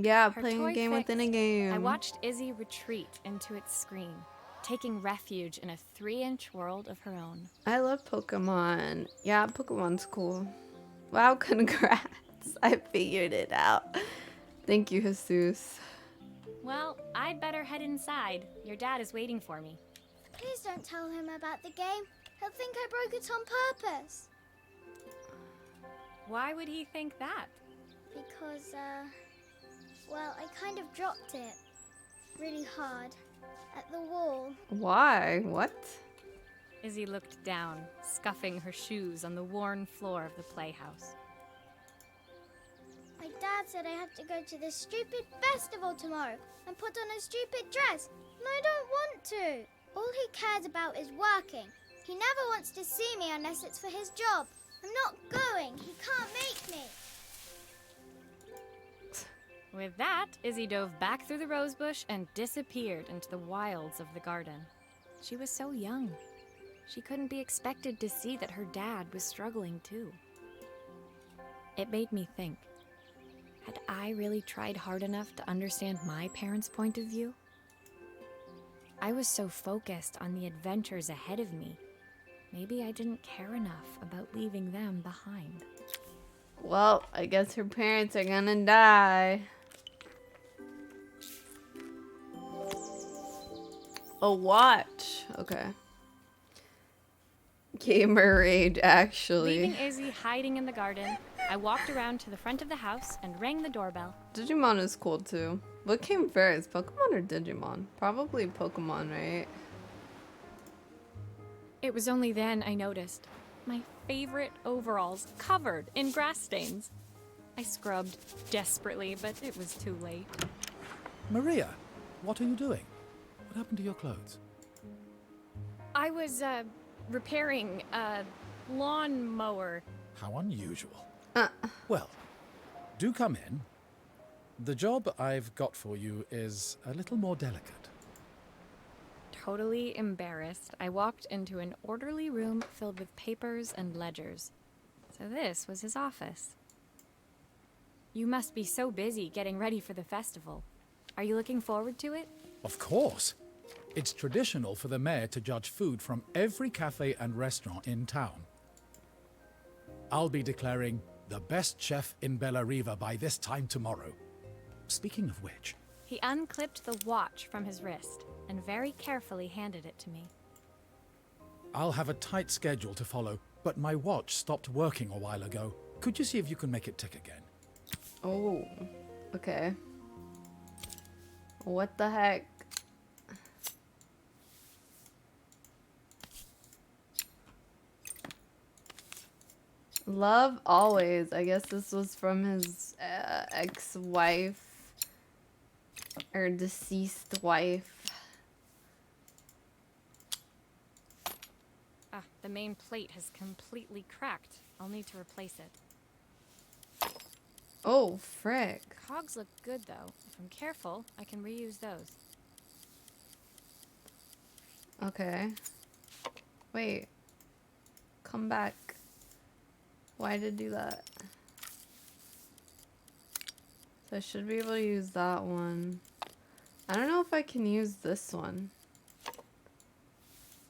Yeah, Her playing a toy game within a fixed, game. I watched Izzy retreat into its screen, taking refuge in a 3-inch world of her own. I love Pokemon. Yeah, Pokemon's cool. Wow, congrats. I figured it out. Thank you, Jesus. Well, I'd better head inside. Your dad is waiting for me. Please don't tell him about the game. He'll think I broke it on purpose. Why would he think that? Because, well, I kind of dropped it. Really hard. At the wall. Why? What? Izzy looked down, scuffing her shoes on the worn floor of the playhouse. My dad said I have to go to this stupid festival tomorrow and put on a stupid dress, and I don't want to. All he cares about is working. He never wants to see me unless it's for his job. I'm not going. He can't make me. With that, Izzy dove back through the rosebush and disappeared into the wilds of the garden. She was so young. She couldn't be expected to see that her dad was struggling too. It made me think. Had I really tried hard enough to understand my parents' point of view? I was so focused on the adventures ahead of me. Maybe I didn't care enough about leaving them behind. Well, I guess her parents are gonna die. A watch. Okay. Gamer rage, actually. Leaving Izzy hiding in the garden, I walked around to the front of the house and rang the doorbell. Digimon is cool too. What came first, Pokemon or Digimon? Probably Pokemon, right? It was only then I noticed my favorite overalls covered in grass stains. I scrubbed desperately, but it was too late. Maria, what are you doing? What happened to your clothes? I was, repairing a lawnmower. How unusual. Well, do come in. The job I've got for you is a little more delicate. Totally embarrassed, I walked into an orderly room filled with papers and ledgers. So this was his office. You must be so busy getting ready for the festival. Are you looking forward to it? Of course. It's traditional for the mayor to judge food from every cafe and restaurant in town. I'll be declaring the best chef in Bellariva by this time tomorrow. Speaking of which... He unclipped the watch from his wrist and very carefully handed it to me. I'll have a tight schedule to follow, but my watch stopped working a while ago. Could you see if you can make it tick again? Oh, okay. What the heck? Love always. I guess this was from his ex-wife or deceased wife. Ah, the main plate has completely cracked. I'll need to replace it. Oh, frick. Cogs look good though. If I'm careful, I can reuse those. Okay. Wait. Come back. Why did it do that? So I should be able to use that one. I don't know if I can use this one.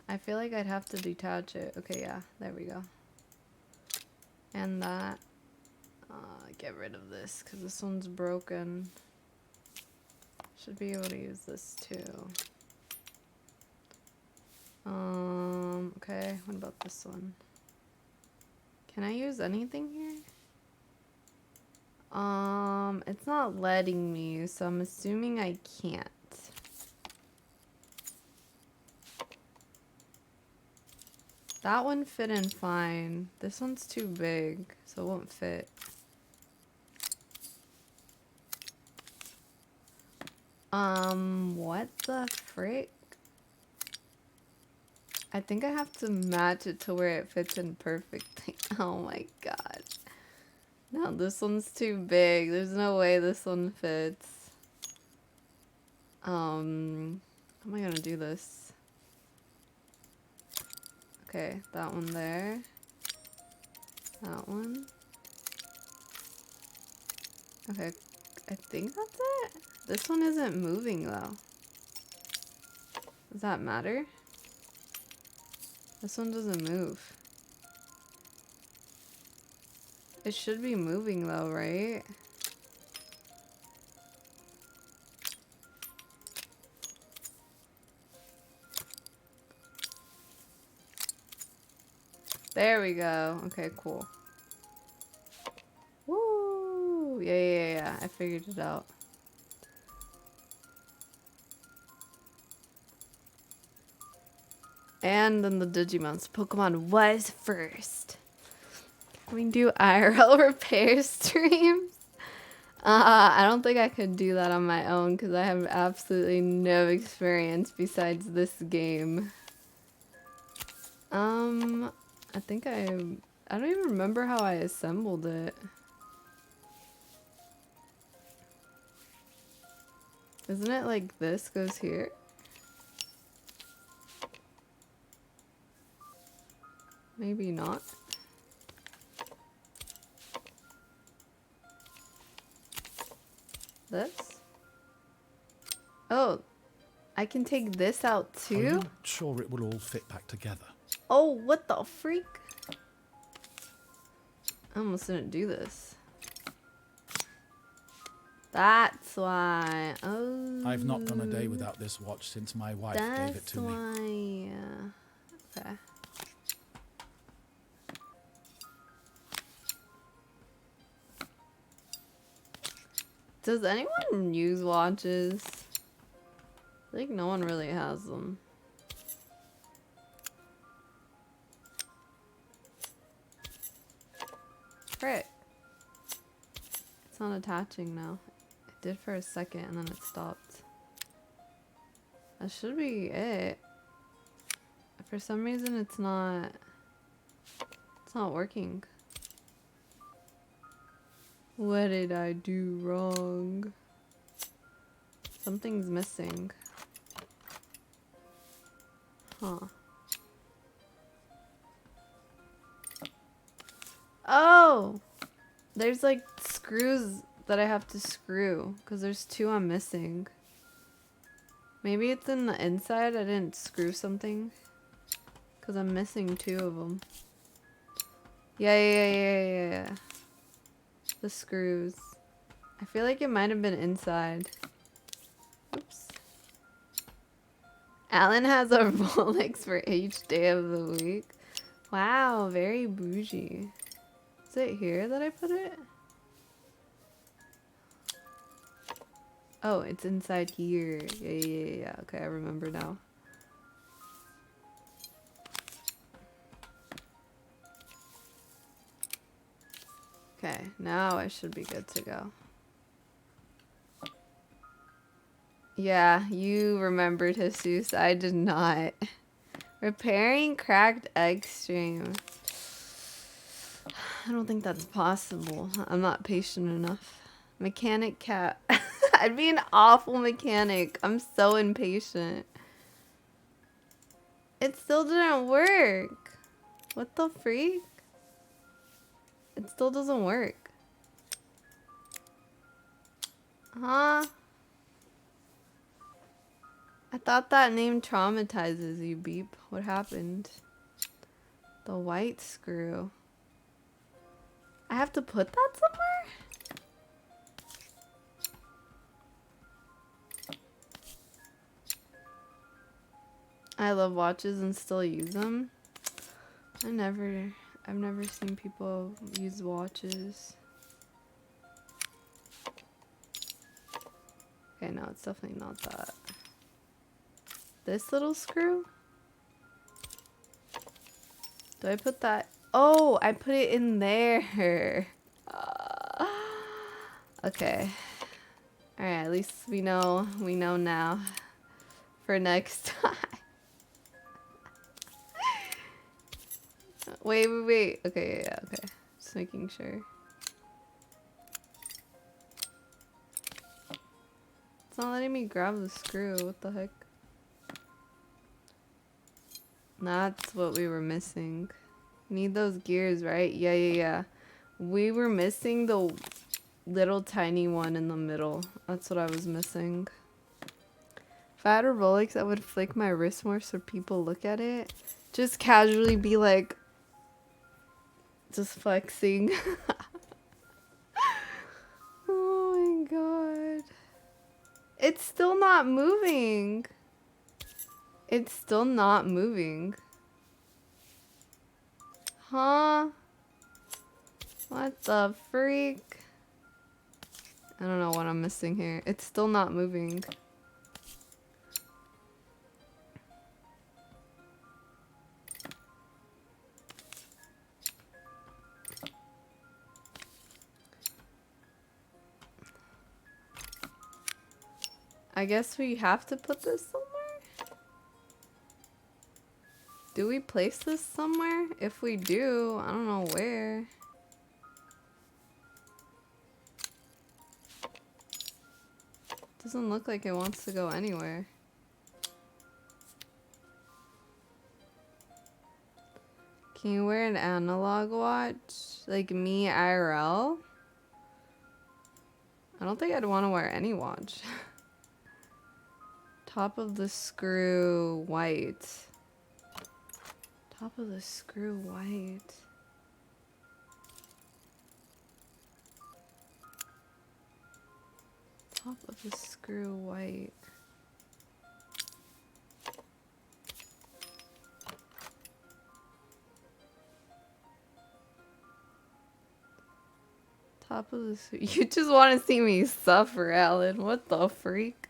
I feel like I'd have to detach it. Okay, yeah, there we go. And that. Get rid of this because this one's broken. Should be able to use this too. Okay, what about this one? Can I use anything here? It's not letting me, so I'm assuming I can't. That one fit in fine. This one's too big, so it won't fit. What the frick? I think I have to match it to where it fits in perfectly. Oh my god. No, this one's too big. There's no way this one fits. How am I gonna do this? Okay, that one there. That one. Okay, I think that's it. This one isn't moving though. Does that matter? This one doesn't move. It should be moving though, right? There we go. Okay, cool. Woo! Yeah. I figured it out. And then the Digimon's Pokemon was first. We do IRL repair streams. I don't think I could do that on my own because I have absolutely no experience besides this game. I think I don't even remember how I assembled it. Isn't it like this goes here? Maybe not. This? Oh, I can take this out Are too? you sure it will all fit back together? Oh, what the freak? I almost didn't do this. That's why. Oh. I've not gone a day without this watch since my wife gave it to me. That's why. Okay. Does anyone use watches? I think no one really has them. Frick. It's not attaching now. It did for a second and then it stopped. That should be it. For some reason it's not working. What did I do wrong? Something's missing. Huh. Oh! There's like screws that I have to screw because there's two I'm missing. Maybe it's in the inside. I didn't screw something because I'm missing two of them. Yeah. The screws. I feel like it might have been inside. Oops. Alan has a Rolex for each day of the week. Wow, very bougie. Is it here that I put it? Oh, it's inside here. Yeah. Okay, I remember now. Okay, now I should be good to go. Yeah, you remembered, Jesus. I did not. Repairing cracked egg stream. I don't think that's possible. I'm not patient enough. Mechanic cat. I'd be an awful mechanic. I'm so impatient. It still didn't work. What the freak? It still doesn't work. Huh? I thought that name traumatizes you, Beep. What happened? The white screw. I have to put that somewhere? I love watches and still use them. I've never seen people use watches. Okay, no, it's definitely not that. This little screw? Do I put that? Oh, I put it in there. Okay. Alright, at least we know now for next time. Wait. Okay, yeah, okay. Just making sure. It's not letting me grab the screw. What the heck? That's what we were missing. Need those gears, right? Yeah. We were missing the little tiny one in the middle. That's what I was missing. If I had a Rolex, I would flick my wrist more so people look at it. Just casually be like, just flexing. Oh my god. It's still not moving. It's still not moving. Huh? What the freak? I don't know what I'm missing here. It's still not moving. I guess we have to put this somewhere? Do we place this somewhere? If we do, I don't know where. Doesn't look like it wants to go anywhere. Can you wear an analog watch? Like me IRL? I don't think I'd want to wear any watch. Top of the screw white. Top of the screw white. Top of the screw white. Top of the you just want to see me suffer, Alan. What the freak?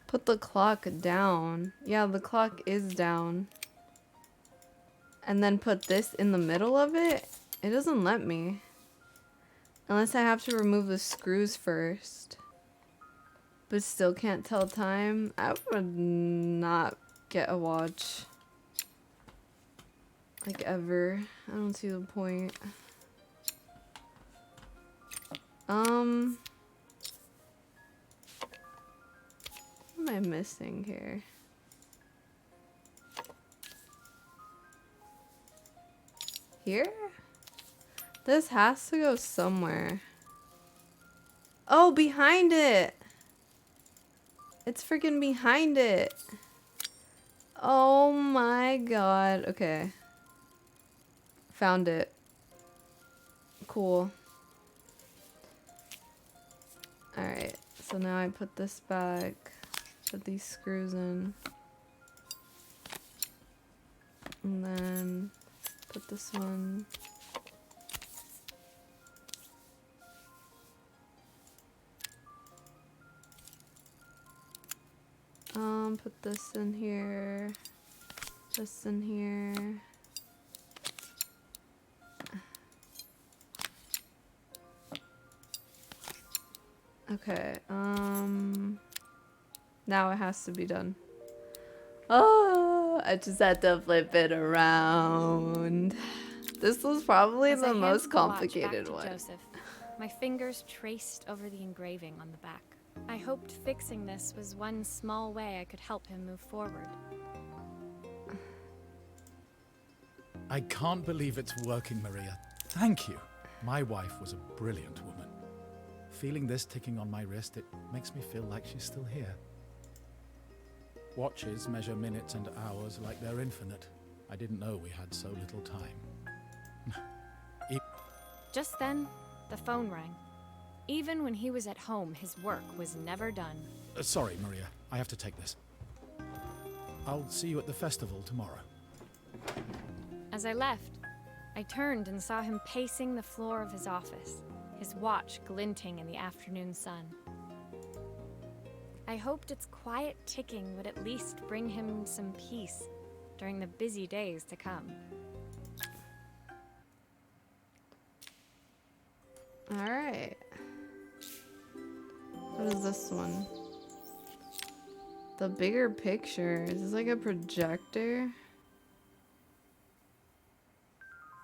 Put the clock down. Yeah, the clock is down. And then put this in the middle of it? It doesn't let me. Unless I have to remove the screws first. But still can't tell time. I would not get a watch. Like ever. I don't see the point. What am I missing here? Here? This has to go somewhere. Oh, behind it! It's freaking behind it! Oh my god. Okay. Found it. Cool. Alright, so now I put this back. Put these screws in. And then put this one. Put this in here. This in here. Okay, now it has to be done. Oh, I just had to flip it around. This was probably As the I handed most the watch complicated back to one. Joseph, my fingers traced over the engraving on the back. I hoped fixing this was one small way I could help him move forward. I can't believe it's working, Maria. Thank you. My wife was a brilliant woman. Feeling this ticking on my wrist, it makes me feel like she's still here. Watches measure minutes and hours like they're infinite. I didn't know we had so little time. Just then, the phone rang. Even when he was at home, his work was never done. Sorry, Maria. I have to take this. I'll see you at the festival tomorrow. As I left, I turned and saw him pacing the floor of his office, his watch glinting in the afternoon sun. I hoped its quiet ticking would at least bring him some peace during the busy days to come. Alright. What is this one? The bigger picture. Is this like a projector?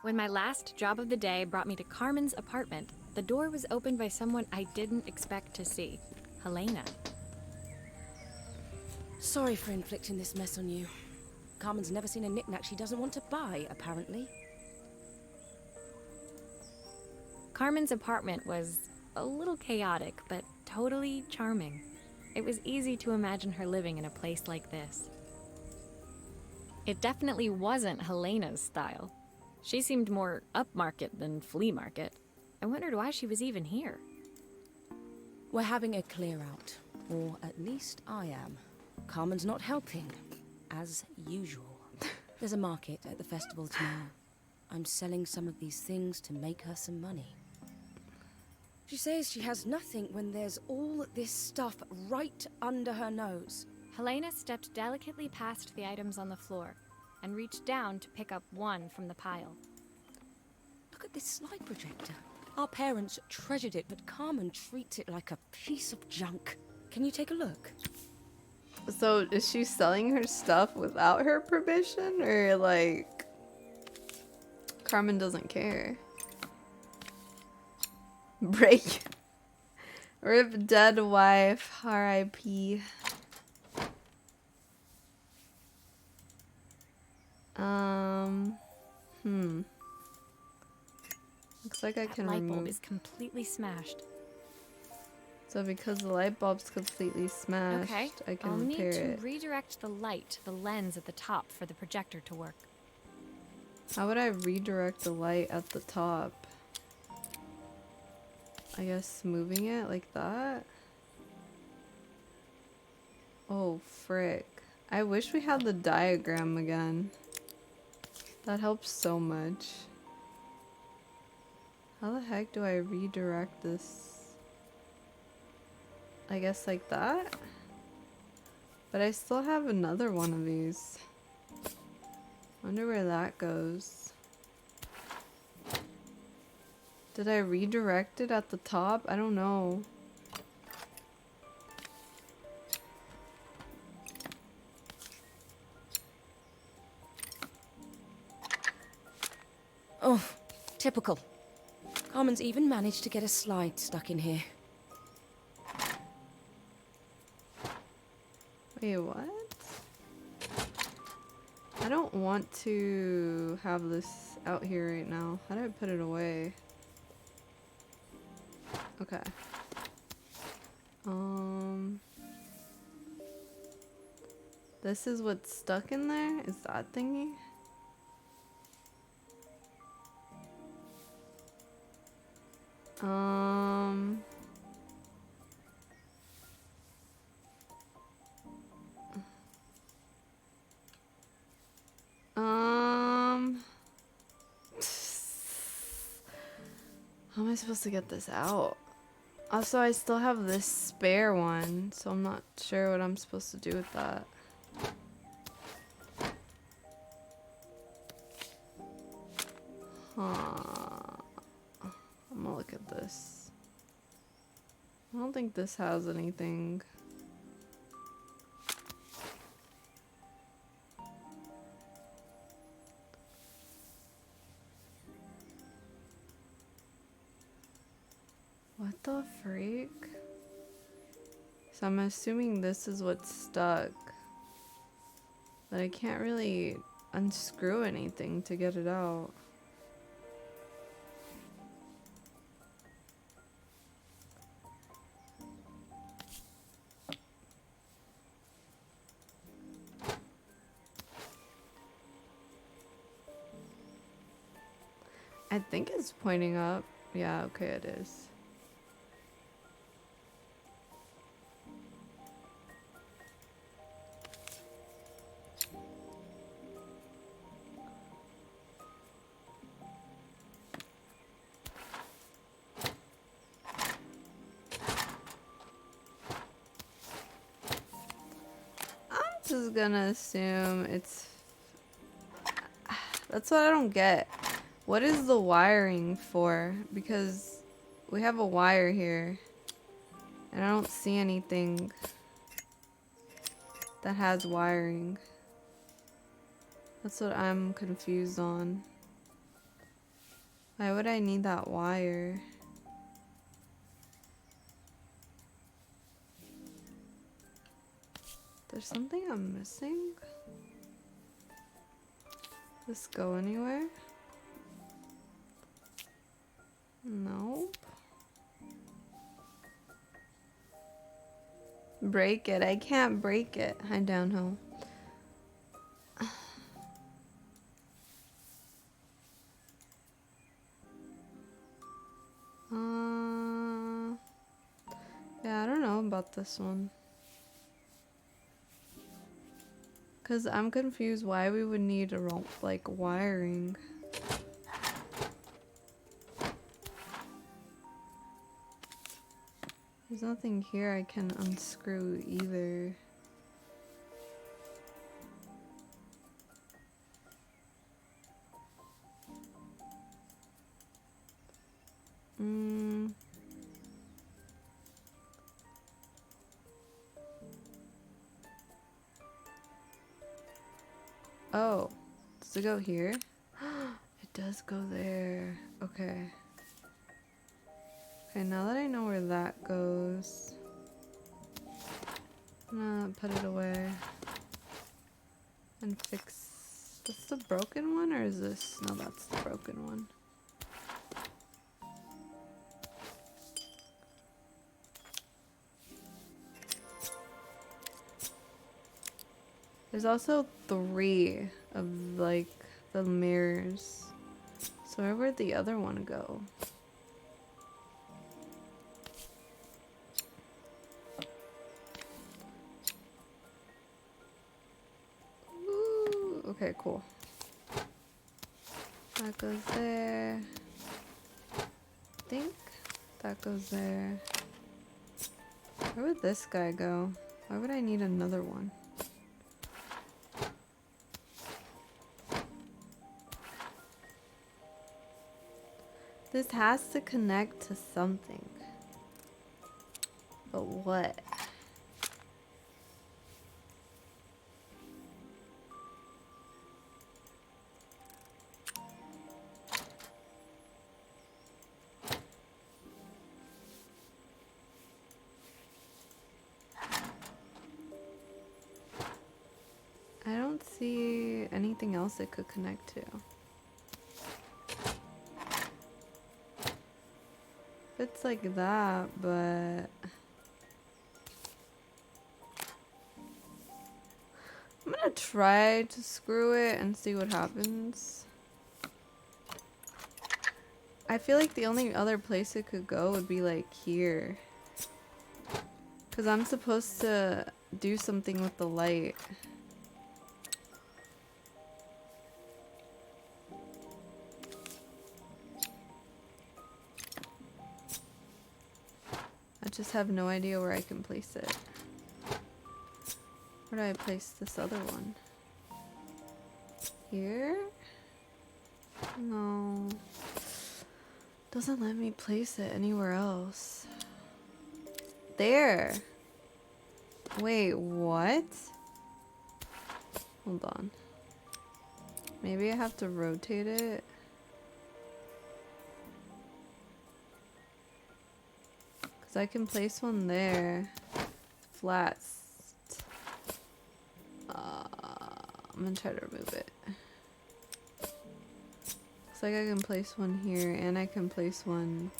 When my last job of the day brought me to Carmen's apartment, the door was opened by someone I didn't expect to see, Helena. Sorry for inflicting this mess on you. Carmen's never seen a knickknack she doesn't want to buy, apparently. Carmen's apartment was A little chaotic, but totally charming. It was easy to imagine her living in a place like this. It definitely wasn't Helena's style. She seemed more upmarket than flea market. I wondered why she was even here. We're having a clear out, or at least I am. Carmen's not helping, as usual. There's a market at the festival tomorrow. I'm selling some of these things to make her some money. She says she has nothing when there's all this stuff right under her nose. Helena stepped delicately past the items on the floor and reached down to pick up one from the pile. Look at this slide projector. Our parents treasured it, but Carmen treats it like a piece of junk. Can you take a look? So is she selling her stuff without her permission, or like Carmen doesn't care? Break. Rip dead wife, R.I.P. Looks like I That can light bulb remove. is completely smashed. So because the light bulb's completely smashed, Okay, I can I'll need repair to it. redirect the light to the lens at the top for the projector to work. How would I redirect the light at the top? I guess moving it like that? Oh, frick. I wish we had the diagram again. That helps so much. How the heck do I redirect this? I guess like that? But I still have another one of these. Wonder where that goes. Did I redirect it at the top? I don't know. Oh, typical. Carmen's even managed to get a slide stuck in here. Wait, what? I don't want to have this out here right now. How do I put it away? Okay. This is what's stuck in there? Is that thingy? How am I supposed to get this out? Also, I still have this spare one, so I'm not sure what I'm supposed to do with that. Huh. I'm gonna look at this. I don't think this has anything. What the freak? So I'm assuming this is what's stuck. But I can't really unscrew anything to get it out. I think it's pointing up. Yeah, okay, it is. I'm just gonna assume it's... That's what I don't get. What is the wiring for? Because we have a wire here. And I don't see anything that has wiring. That's what I'm confused on. Why would I need that wire? There's something I'm missing? Does this go anywhere? Nope. Break it. I can't break it. Hi, Downhill. Yeah, I don't know about this one. Cause I'm confused why we would need a like wiring. There's nothing here I can unscrew either. Oh, does it go here? It does go there. Okay. Okay, now that I know where that goes, I'm gonna put it away and fix. That's the broken one, or is this? No, that's the broken one. There's also 3 of like the mirrors. So where'd the other one go? Ooh, okay, cool. That goes there. I think that goes there. Where would this guy go? Why would I need another one? This has to connect to something. But what? I don't see anything else it could connect to. It's like that, but I'm gonna try to screw it and see what happens. I feel like the only other place it could go would be like here. 'Cause I'm supposed to do something with the light. I just have no idea where I can place it. Where do I place this other one? Here? No. Doesn't let me place it anywhere else. There! Wait, what? Hold on. Maybe I have to rotate it? Because I can place one there. Flat. I'm gonna try to remove it. Looks like I can place one here, and I can place one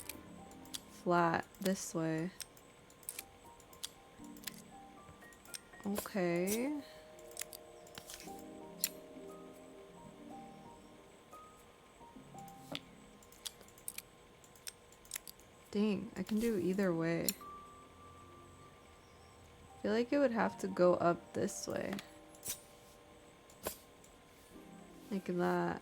flat this way. Okay. Dang, I can do either way. I feel like it would have to go up this way. Like that.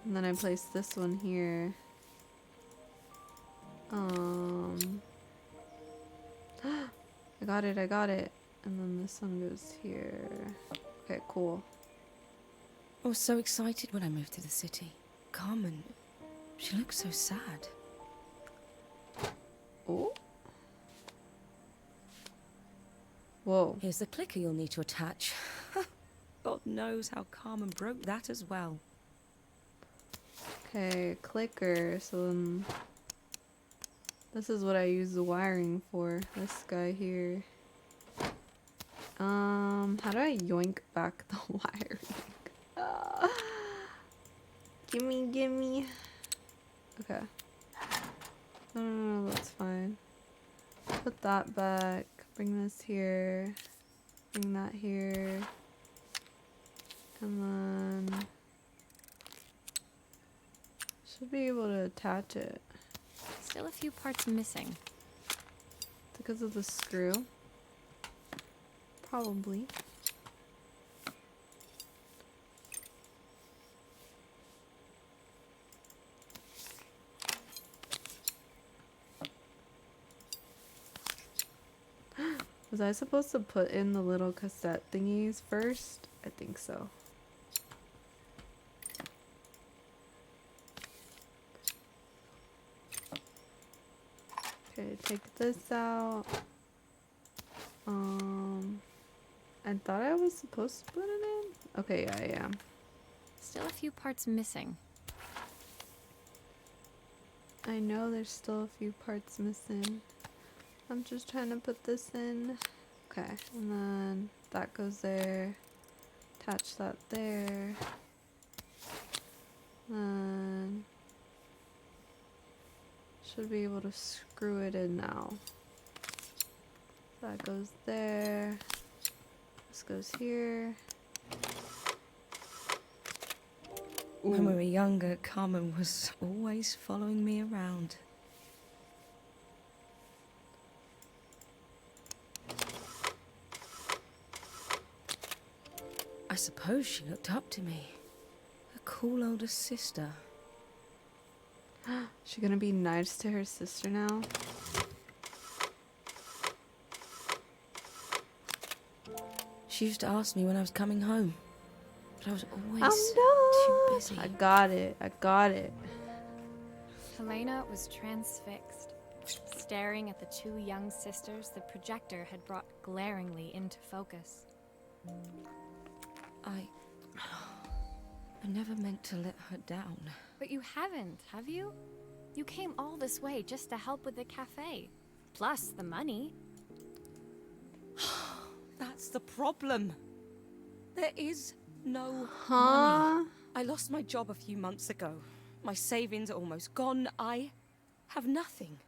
And then I place this one here. I got it. And then this one goes here. Okay, cool. I was so excited when I moved to the city. Carmen, she looks so sad. Oh. Whoa. Here's the clicker you'll need to attach. God knows how Carmen broke that as well. Okay, clicker. So then this is what I use the wiring for. This guy here. How do I yoink back the wiring? Gimme. Okay. No, that's fine. Put that back. Bring this here. Bring that here. And then should be able to attach it Still a few parts missing. because of the screw. Probably. Was I supposed to put in the little cassette thingies first? I think so. Okay, take this out. I thought I was supposed to put it in. Okay, yeah, I am. Still a few parts missing. I know there's still a few parts missing. I'm just trying to put this in. Okay, and then that goes there. Attach that there. Then should be able to screw it in now. That goes there. This goes here. When we were younger, Carmen was always following me around. I suppose she looked up to me. A cool older sister. She gonna be nice to her sister now? She used to ask me when I was coming home, but I was always Oh too no! busy. I got it. I got it. Helena was transfixed, staring at the two young sisters the projector had brought glaringly into focus. I never meant to let her down. But you haven't, have you? You came all this way just to help with the cafe. Plus the money. That's the problem. There is no money. Huh? I lost my job a few months ago. My savings are almost gone. I have nothing.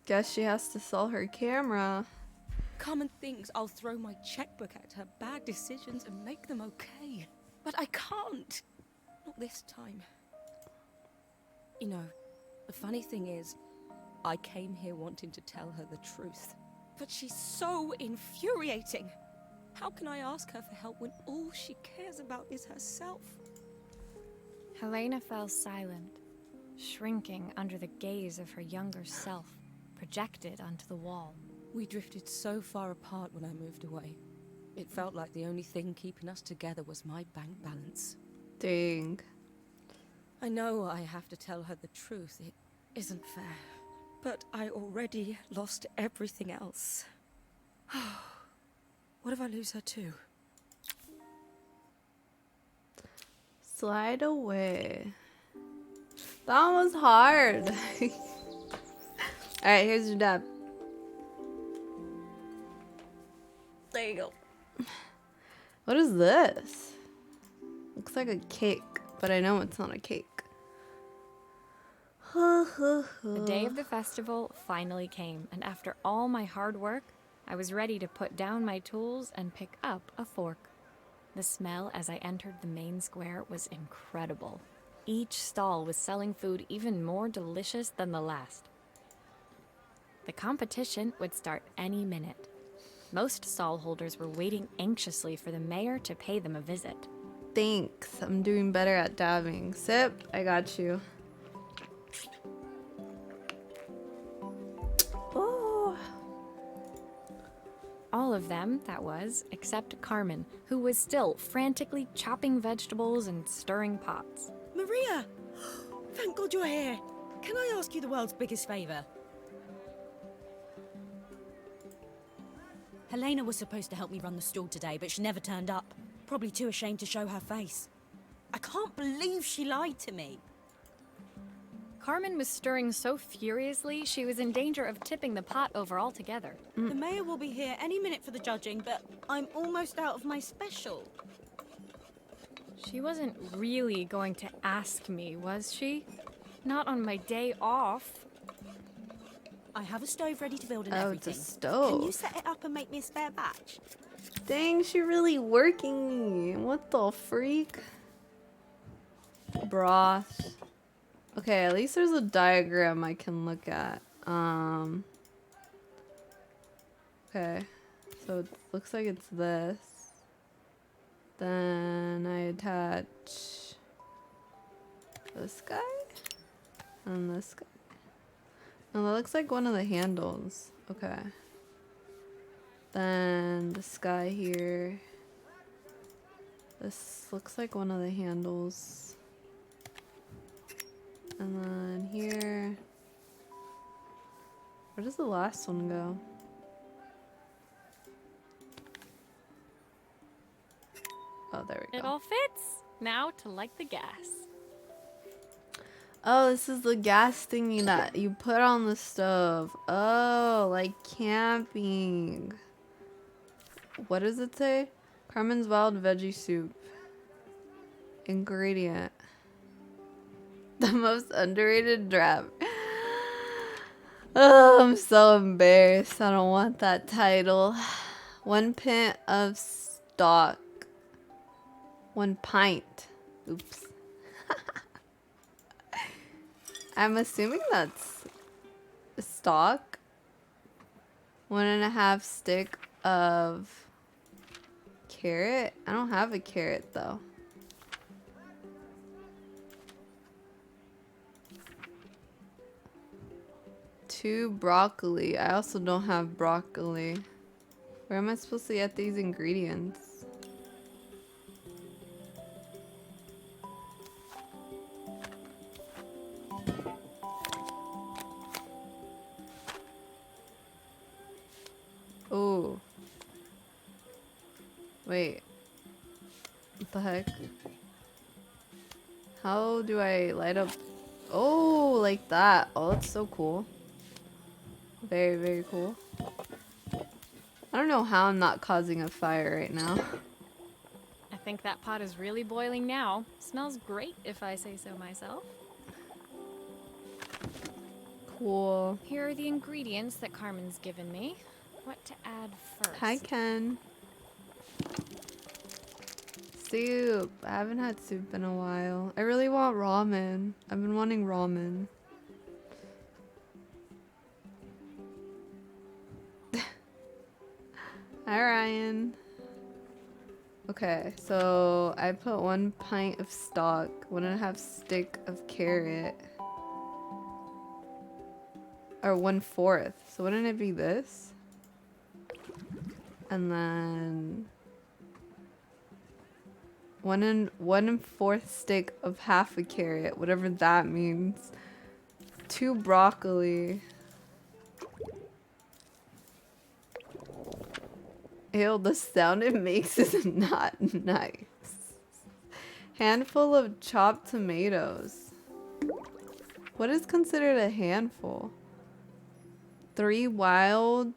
Guess she has to sell her camera. Carmen thinks I'll throw my checkbook at her bad decisions and make them okay. But I can't. Not this time. You know, the funny thing is, I came here wanting to tell her the truth. But she's so infuriating. How can I ask her for help when all she cares about is herself? Helena fell silent, shrinking under the gaze of her younger self, projected onto the wall. We drifted so far apart when I moved away. It felt like the only thing keeping us together was my bank balance. Dang. I know I have to tell her the truth. It isn't fair. But I already lost everything else. What if I lose her too? Slide away. That one was hard. Alright, here's your dab. There you go. What is this? Looks like a cake, but I know it's not a cake. The day of the festival finally came, and after all my hard work, I was ready to put down my tools and pick up a fork. The smell as I entered the main square was incredible. Each stall was selling food even more delicious than the last. The competition would start any minute. Most stall holders were waiting anxiously for the mayor to pay them a visit. Thanks. I'm doing better at dabbing. Sip, I got you. Oh. All of them, that was, except Carmen, who was still frantically chopping vegetables and stirring pots. Maria! Thank God you're here. Can I ask you the world's biggest favour? Helena was supposed to help me run the stall today, but she never turned up. Probably too ashamed to show her face. I can't believe she lied to me. Carmen was stirring so furiously, she was in danger of tipping the pot over altogether. The mayor will be here any minute for the judging, but I'm almost out of my special. She wasn't really going to ask me, was she? Not on my day off. I have a stove ready to build and Oh, it's a everything. stove. Can you set it up and make me a spare batch? Dang, she really working me. What the freak? Broth. Okay, at least there's a diagram I can look at. Okay. So it looks like it's this. Then I attach this guy and this guy. Oh, that looks like one of the handles. Okay. Then this guy here. This looks like one of the handles. And then here. Where does the last one go? Oh, there we It go. all fits. Now to light the gas. Oh, this is the gas thingy that you put on the stove. Oh, like camping. What does it say? Carmen's Wild Veggie Soup. Ingredient. The most underrated drab. Oh, I'm so embarrassed. I don't want that title. 1 pint of stock. 1 pint. Oops. I'm assuming that's stock. 1.5 stick of carrot. I don't have a carrot though. Two broccoli. I also don't have broccoli. Where am I supposed to get these ingredients? Oh. Wait. What the heck? How do I light up? Oh, like that. Oh, that's so cool. Very, very cool. I don't know how I'm not causing a fire right now. I think that pot is really boiling now. Smells great if I say so myself. Cool. Here are the ingredients that Carmen's given me. What to add first? Hi, Ken. Soup. I haven't had soup in a while. I really want ramen. I've been wanting ramen. Hi, Ryan. Okay, so I put 1 pint of stock, 1.5 stick of carrot. Or 1/4. So wouldn't it be this? And then 1/4 stick of half a carrot, whatever that means. 2 broccoli. Ew, the sound it makes is not nice. Handful of chopped tomatoes. What is considered a handful? 3 wild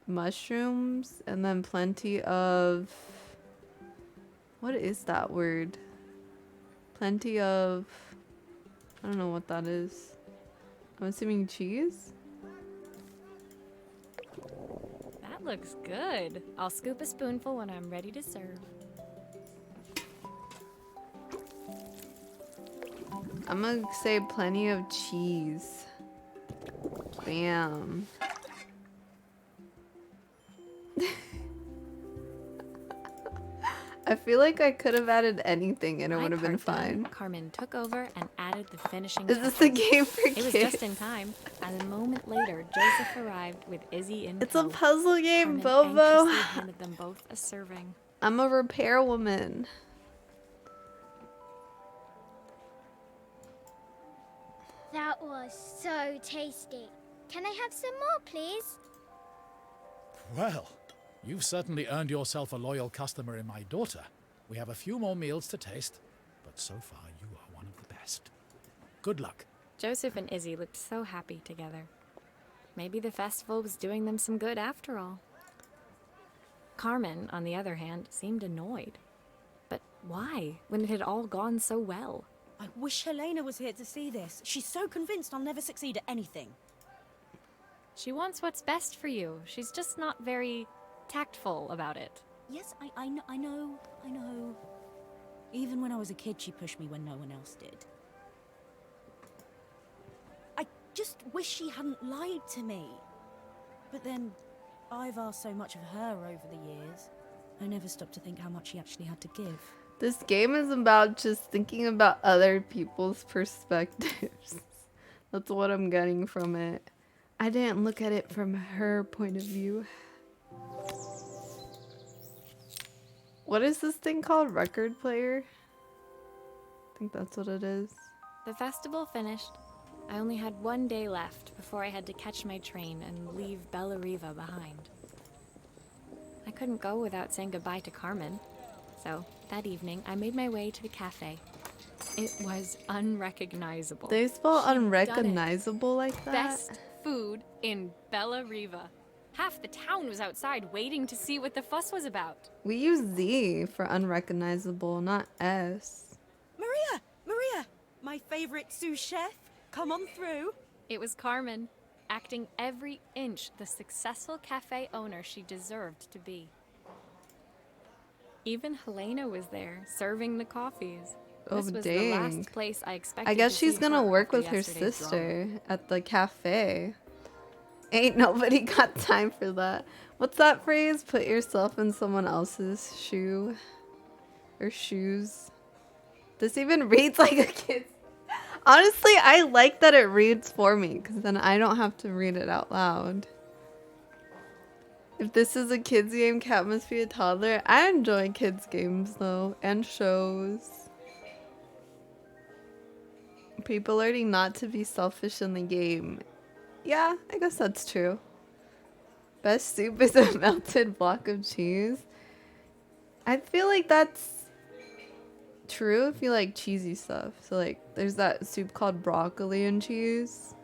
mushrooms and then plenty of... What is that word? Plenty of... I don't know what that is. I'm assuming cheese? That looks good. I'll scoop a spoonful when I'm ready to serve. I'm gonna say plenty of cheese. Bam. I feel like I could have added anything and it My would have been part done, fine. Carmen took over and added the finishing Is this a touches. game for It was kids? just in time. And a moment later, Joseph arrived with Izzy in It's a tow. puzzle game, Carmen Bobo. anxiously handed them both a serving. I'm a repair woman. That was so tasty. Can I have some more, please? Well, you've certainly earned yourself a loyal customer in my daughter. We have a few more meals to taste, but so far you are one of the best. Good luck. Joseph and Izzy looked so happy together. Maybe the festival was doing them some good after all. Carmen, on the other hand, seemed annoyed. But why, when it had all gone so well? I wish Helena was here to see this. She's so convinced I'll never succeed at anything. She wants what's best for you. She's just not very tactful about it. Yes, I know. Even when I was a kid, she pushed me when no one else did. I just wish she hadn't lied to me. But then, I've asked so much of her over the years. I never stopped to think how much she actually had to give. This game is about just thinking about other people's perspectives. That's what I'm getting from it. I didn't look at it from her point of view. What is this thing called? Record player? I think that's what it is. The festival finished. I only had one day left before I had to catch my train and leave Bellariva behind. I couldn't go without saying goodbye to Carmen. So, that evening, I made my way to the cafe. It was unrecognizable. They spell She'd done it. unrecognizable like that? Best food in Bellariva. Half the town was outside waiting to see what the fuss was about. We use Z for unrecognizable, not S. Maria! My favorite sous chef. Come on through. It was Carmen, acting every inch the successful cafe owner she deserved to be. Even Helena was there, serving the coffees. Oh, This was the dang. last place I expected I guess to she's see gonna her work after with her yesterday's sister drama. at the cafe. Ain't nobody got time for that. What's that phrase? Put yourself in someone else's shoe. Or shoes. This even reads like a kid's. Honestly, I like that it reads for me, because then I don't have to read it out loud. If this is a kid's game, Cat must be a toddler. I enjoy kids' games, though, and shows. People learning not to be selfish in the game. Yeah, I guess that's true. Best soup is a melted block of cheese. I feel like that's true if you like cheesy stuff. So like there's that soup called broccoli and cheese.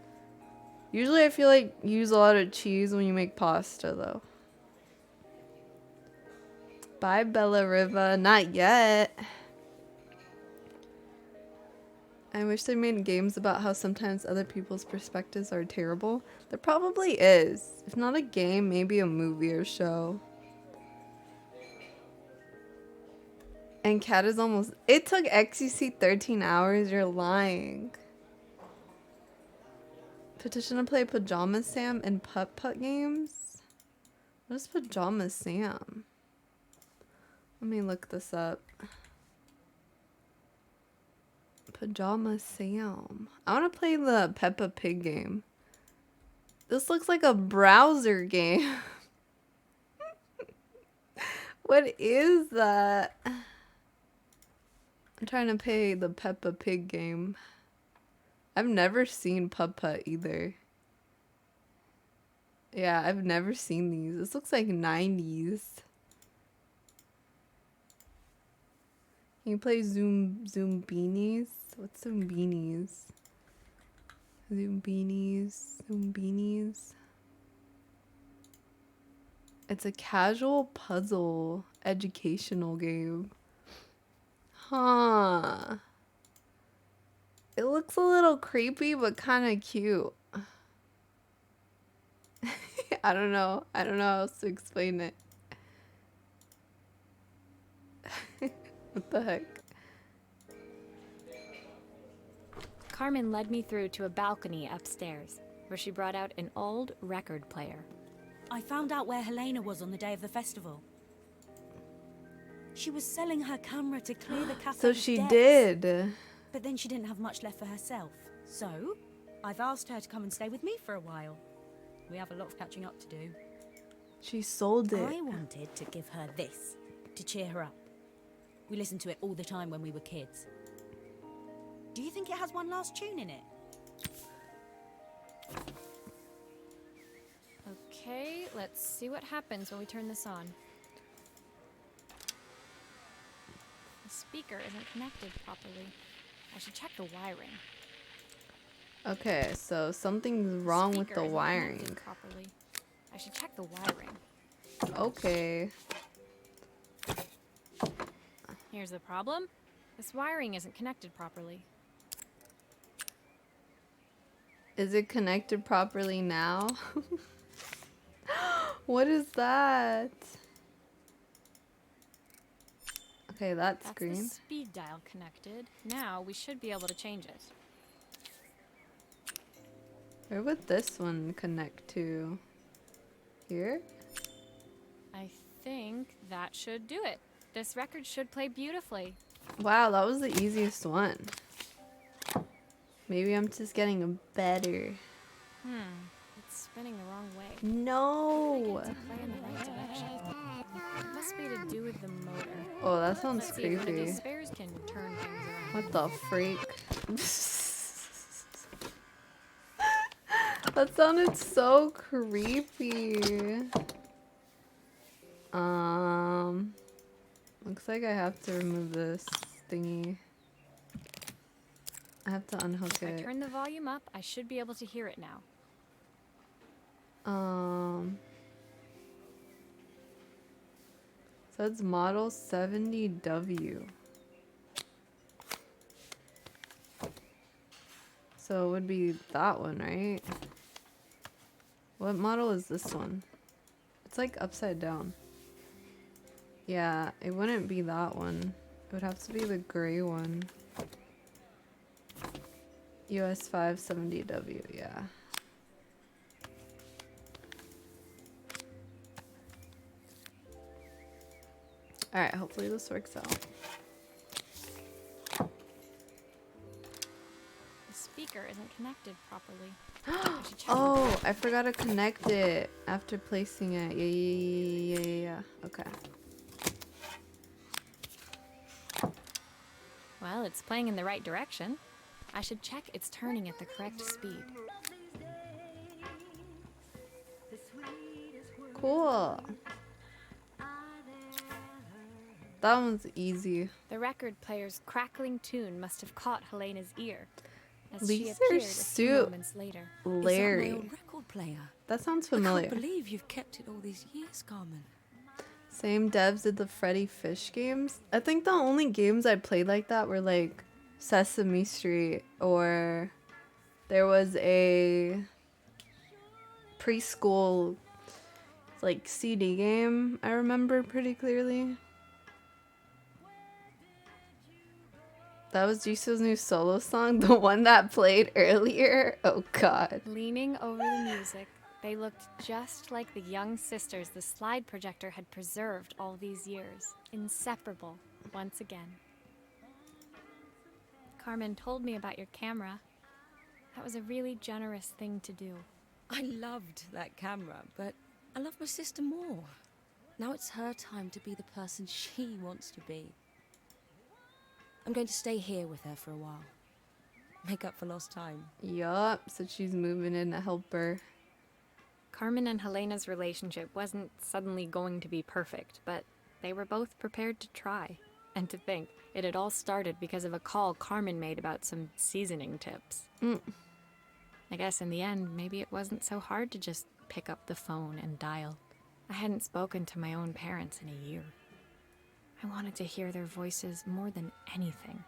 Usually I feel like you use a lot of cheese when you make pasta though. Bye Bellariva. Not yet. I wish they made games about how sometimes other people's perspectives are terrible. There probably is. If not a game, maybe a movie or show. And Cat is almost... It took XUC 13 hours? You're lying. Petition to play Pajama Sam and Putt Putt games? What is Pajama Sam? Let me look this up. Pajama Sam. I want to play the Peppa Pig game. This looks like a browser game. What is that? I'm trying to play the Peppa Pig game. I've never seen Putt Putt either. Yeah, I've never seen these. This looks like 90s. Can you play Zoombinis? What's Zoombinis? Zoombinis. It's a casual puzzle educational game. Huh. It looks a little creepy, but kind of cute. I don't know. I don't know how else to explain it. What the heck? Carmen led me through to a balcony upstairs, where she brought out an old record player. I found out where Helena was on the day of the festival. She was selling her camera to clear the cafe's So she debts. did. But then she didn't have much left for herself. So, I've asked her to come and stay with me for a while. We have a lot of catching up to do. She sold it. I wanted to give her this, to cheer her up. We listened to it all the time when we were kids. Do you think it has one last tune in it? Okay, let's see what happens when we turn this on. The speaker isn't connected properly. I should check the wiring. Okay, so something's wrong with Speaker the isn't wiring. connected properly. I should check the wiring. Okay. Here's the problem. This wiring isn't connected properly. Is it connected properly now? What is that? Okay, that's That's green. the speed dial connected. Now we should be able to change it. Where would this one connect to? Here? I think that should do it. This record should play beautifully. Wow, that was the easiest one. Maybe I'm just getting better. It's spinning the wrong way. No! Get it to play in the right direction. It must be to do with the motor. Oh, that sounds Let's see if one of creepy. these spares can turn things around. What the freak? That sounded so creepy. Looks like I have to remove this thingy. I have to unhook If I it. turn the volume up, I should be able to hear it now. Says model 70W. So it would be that one, right? What model is this one? It's like upside down. Yeah, it wouldn't be that one. It would have to be the gray one. US 570W, yeah. Alright, hopefully this works out. The speaker isn't connected properly. I should check. Oh, I forgot to connect it after placing it. Yeah. Okay. Well, it's playing in the right direction. I should check it's turning at the correct speed. Cool. That one's easy. The record player's crackling tune must have caught Helena's ear, as she Lisa appeared a few Sue moments later. Is that my Larry. old record player? That sounds I familiar. can't believe you've kept it all these years, Carmen. Same devs did the Freddy Fish games. I think the only games I played like that were like Sesame Street, or there was a preschool like CD game I remember pretty clearly. That was Jisoo's new solo song, the one that played earlier. Oh god. Leaning over the music, they looked just like the young sisters the slide projector had preserved all these years, inseparable once again. Carmen told me about your camera. That was a really generous thing to do. I loved that camera, but I love my sister more. Now it's her time to be the person she wants to be. I'm going to stay here with her for a while. Make up for lost time. Yup, so she's moving in to help her. Carmen and Helena's relationship wasn't suddenly going to be perfect, but they were both prepared to try. And to think, it had all started because of a call Carmen made about some seasoning tips. I guess in the end, maybe it wasn't so hard to just pick up the phone and dial. I hadn't spoken to my own parents in a year. I wanted to hear their voices more than anything.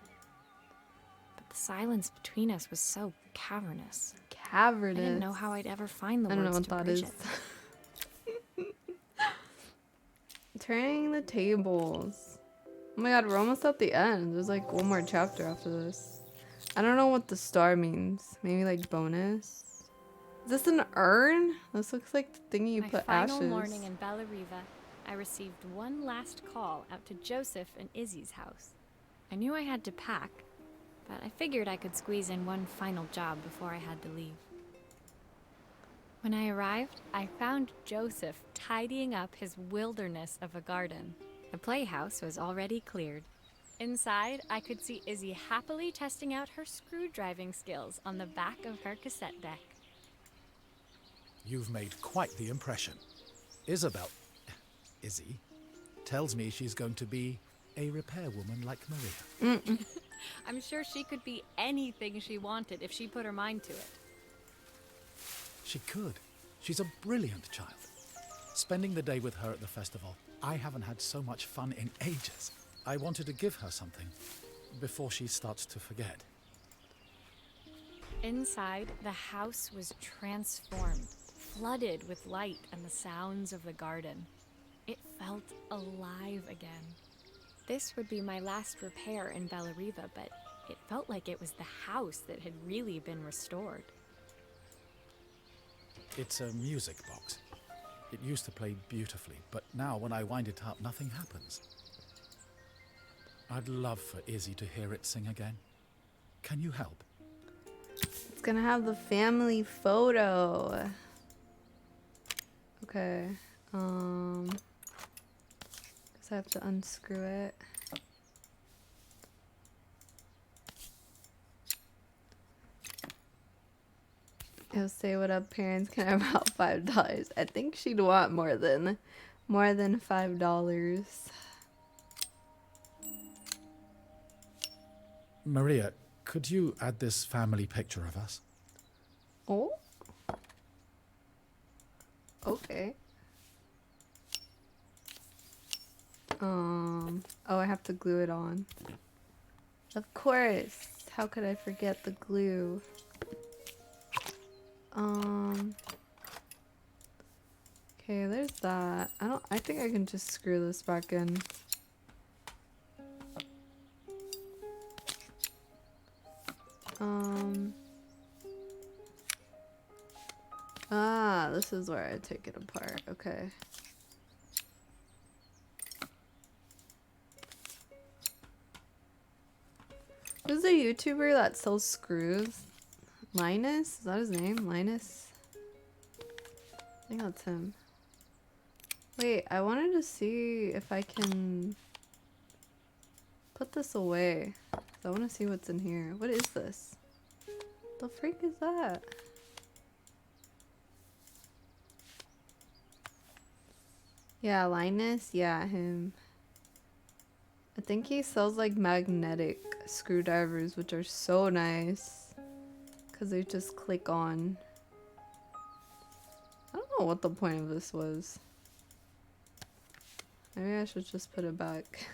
But the silence between us was so cavernous. Cavernous. I didn't know how I'd ever find the I don't know words what to that bridge is. it. Turning the tables. Oh my god, we're almost at the end. There's like one more chapter after this. I don't know what the star means. Maybe like bonus. Is this an urn? This looks like the thingy you My put final ashes. morning in Bella Riva, I received one last call out to Joseph and Izzy's house. I knew I had to pack, but I figured I could squeeze in one final job before I had to leave. When I arrived, I found Joseph tidying up his wilderness of a garden. The playhouse was already cleared. Inside, I could see Izzy happily testing out her screw driving skills on the back of her cassette deck. You've made quite the impression. Izzy, tells me she's going to be a repairwoman like Maria. I'm sure she could be anything she wanted if she put her mind to it. She could. She's a brilliant child. Spending the day with her at the festival, I haven't had so much fun in ages. I wanted to give her something before she starts to forget. Inside, the house was transformed, flooded with light and the sounds of the garden. It felt alive again. This would be my last repair in Bellariva, but it felt like it was the house that had really been restored. It's a music box. It used to play beautifully, but now when I wind it up, nothing happens. I'd love for Izzy to hear it sing again. Can you help? It's gonna have the family photo. Okay. Guess I have to unscrew it. It'll say, "What up, parents? Can I have about $5?" I think she'd want more than $5. Maria, could you add this family picture of us? Oh. Okay. Oh, I have to glue it on. Of course. How could I forget the glue? Okay, there's that. I think I can just screw this back in. This is where I take it apart. Okay. Who's the YouTuber that sells screws? Linus? Is that his name? Linus? I think that's him. Wait, I wanted to see if I can put this away. I want to see what's in here. What is this? The freak is that? Yeah, Linus? Yeah, him. I think he sells like magnetic screwdrivers, which are so nice. Because they just click on. I don't know what the point of this was. Maybe I should just put it back.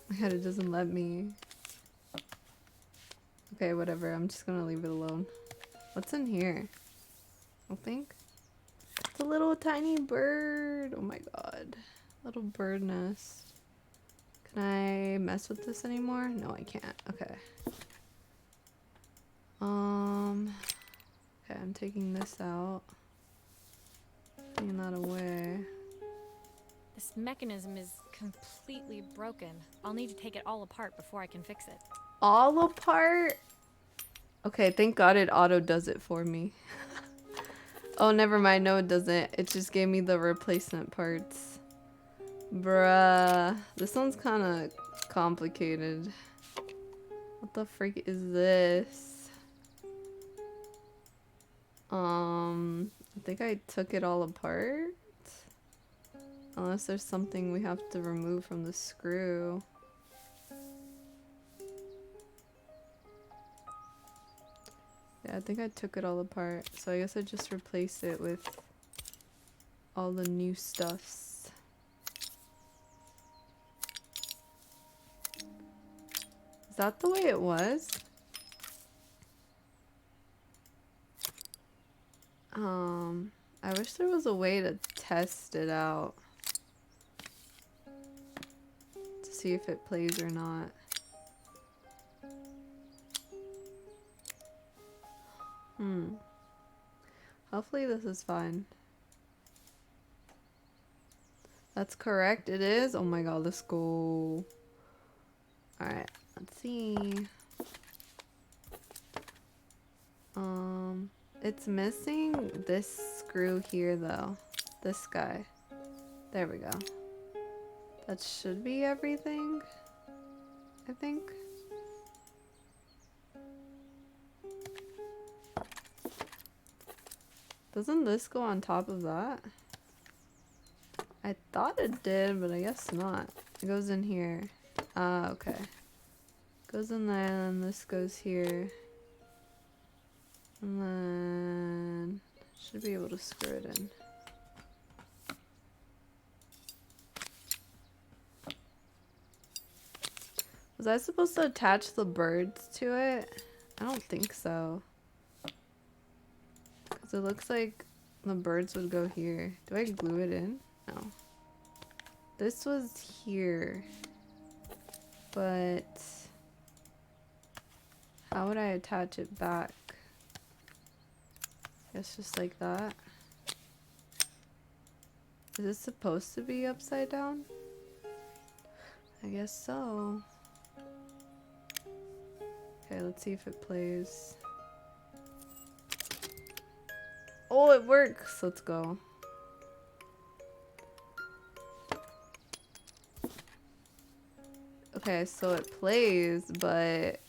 My God, it doesn't let me. Okay, whatever. I'm just gonna leave it alone. What's in here? Nothing? It's a little tiny bird. Oh my God. Little bird nest. Can I mess with this anymore? No, I can't. Okay. Okay, I'm taking this out. Putting that away. This mechanism is completely broken. I'll need to take it all apart before I can fix it. All apart? Okay, thank God it auto does it for me. Oh, never mind. No, it doesn't. It just gave me the replacement parts. Bruh. This one's kind of complicated. What the freak is this? I think I took it all apart. Unless there's something we have to remove from the screw. Yeah, I think I took it all apart. So I guess I just replaced it with all the new stuffs. Is that the way it was? I wish there was a way to test it out. To see if it plays or not. Hopefully this is fine. That's correct, it is? Oh my God, let's go. Alright, let's see. It's missing this screw here though. This guy. There we go. That should be everything, I think. Doesn't this go on top of that? I thought it did, but I guess not. It goes in here. Ah, okay. Goes in there, and then this goes here. And then should be able to screw it in. Was I supposed to attach the birds to it? I don't think so. Because it looks like the birds would go here. Do I glue it in? No. This was here. But how would I attach it back? Guess just like that. Is this supposed to be upside down? I guess so. Okay, let's see if it plays. Oh, it works! Let's go. Okay, so it plays, but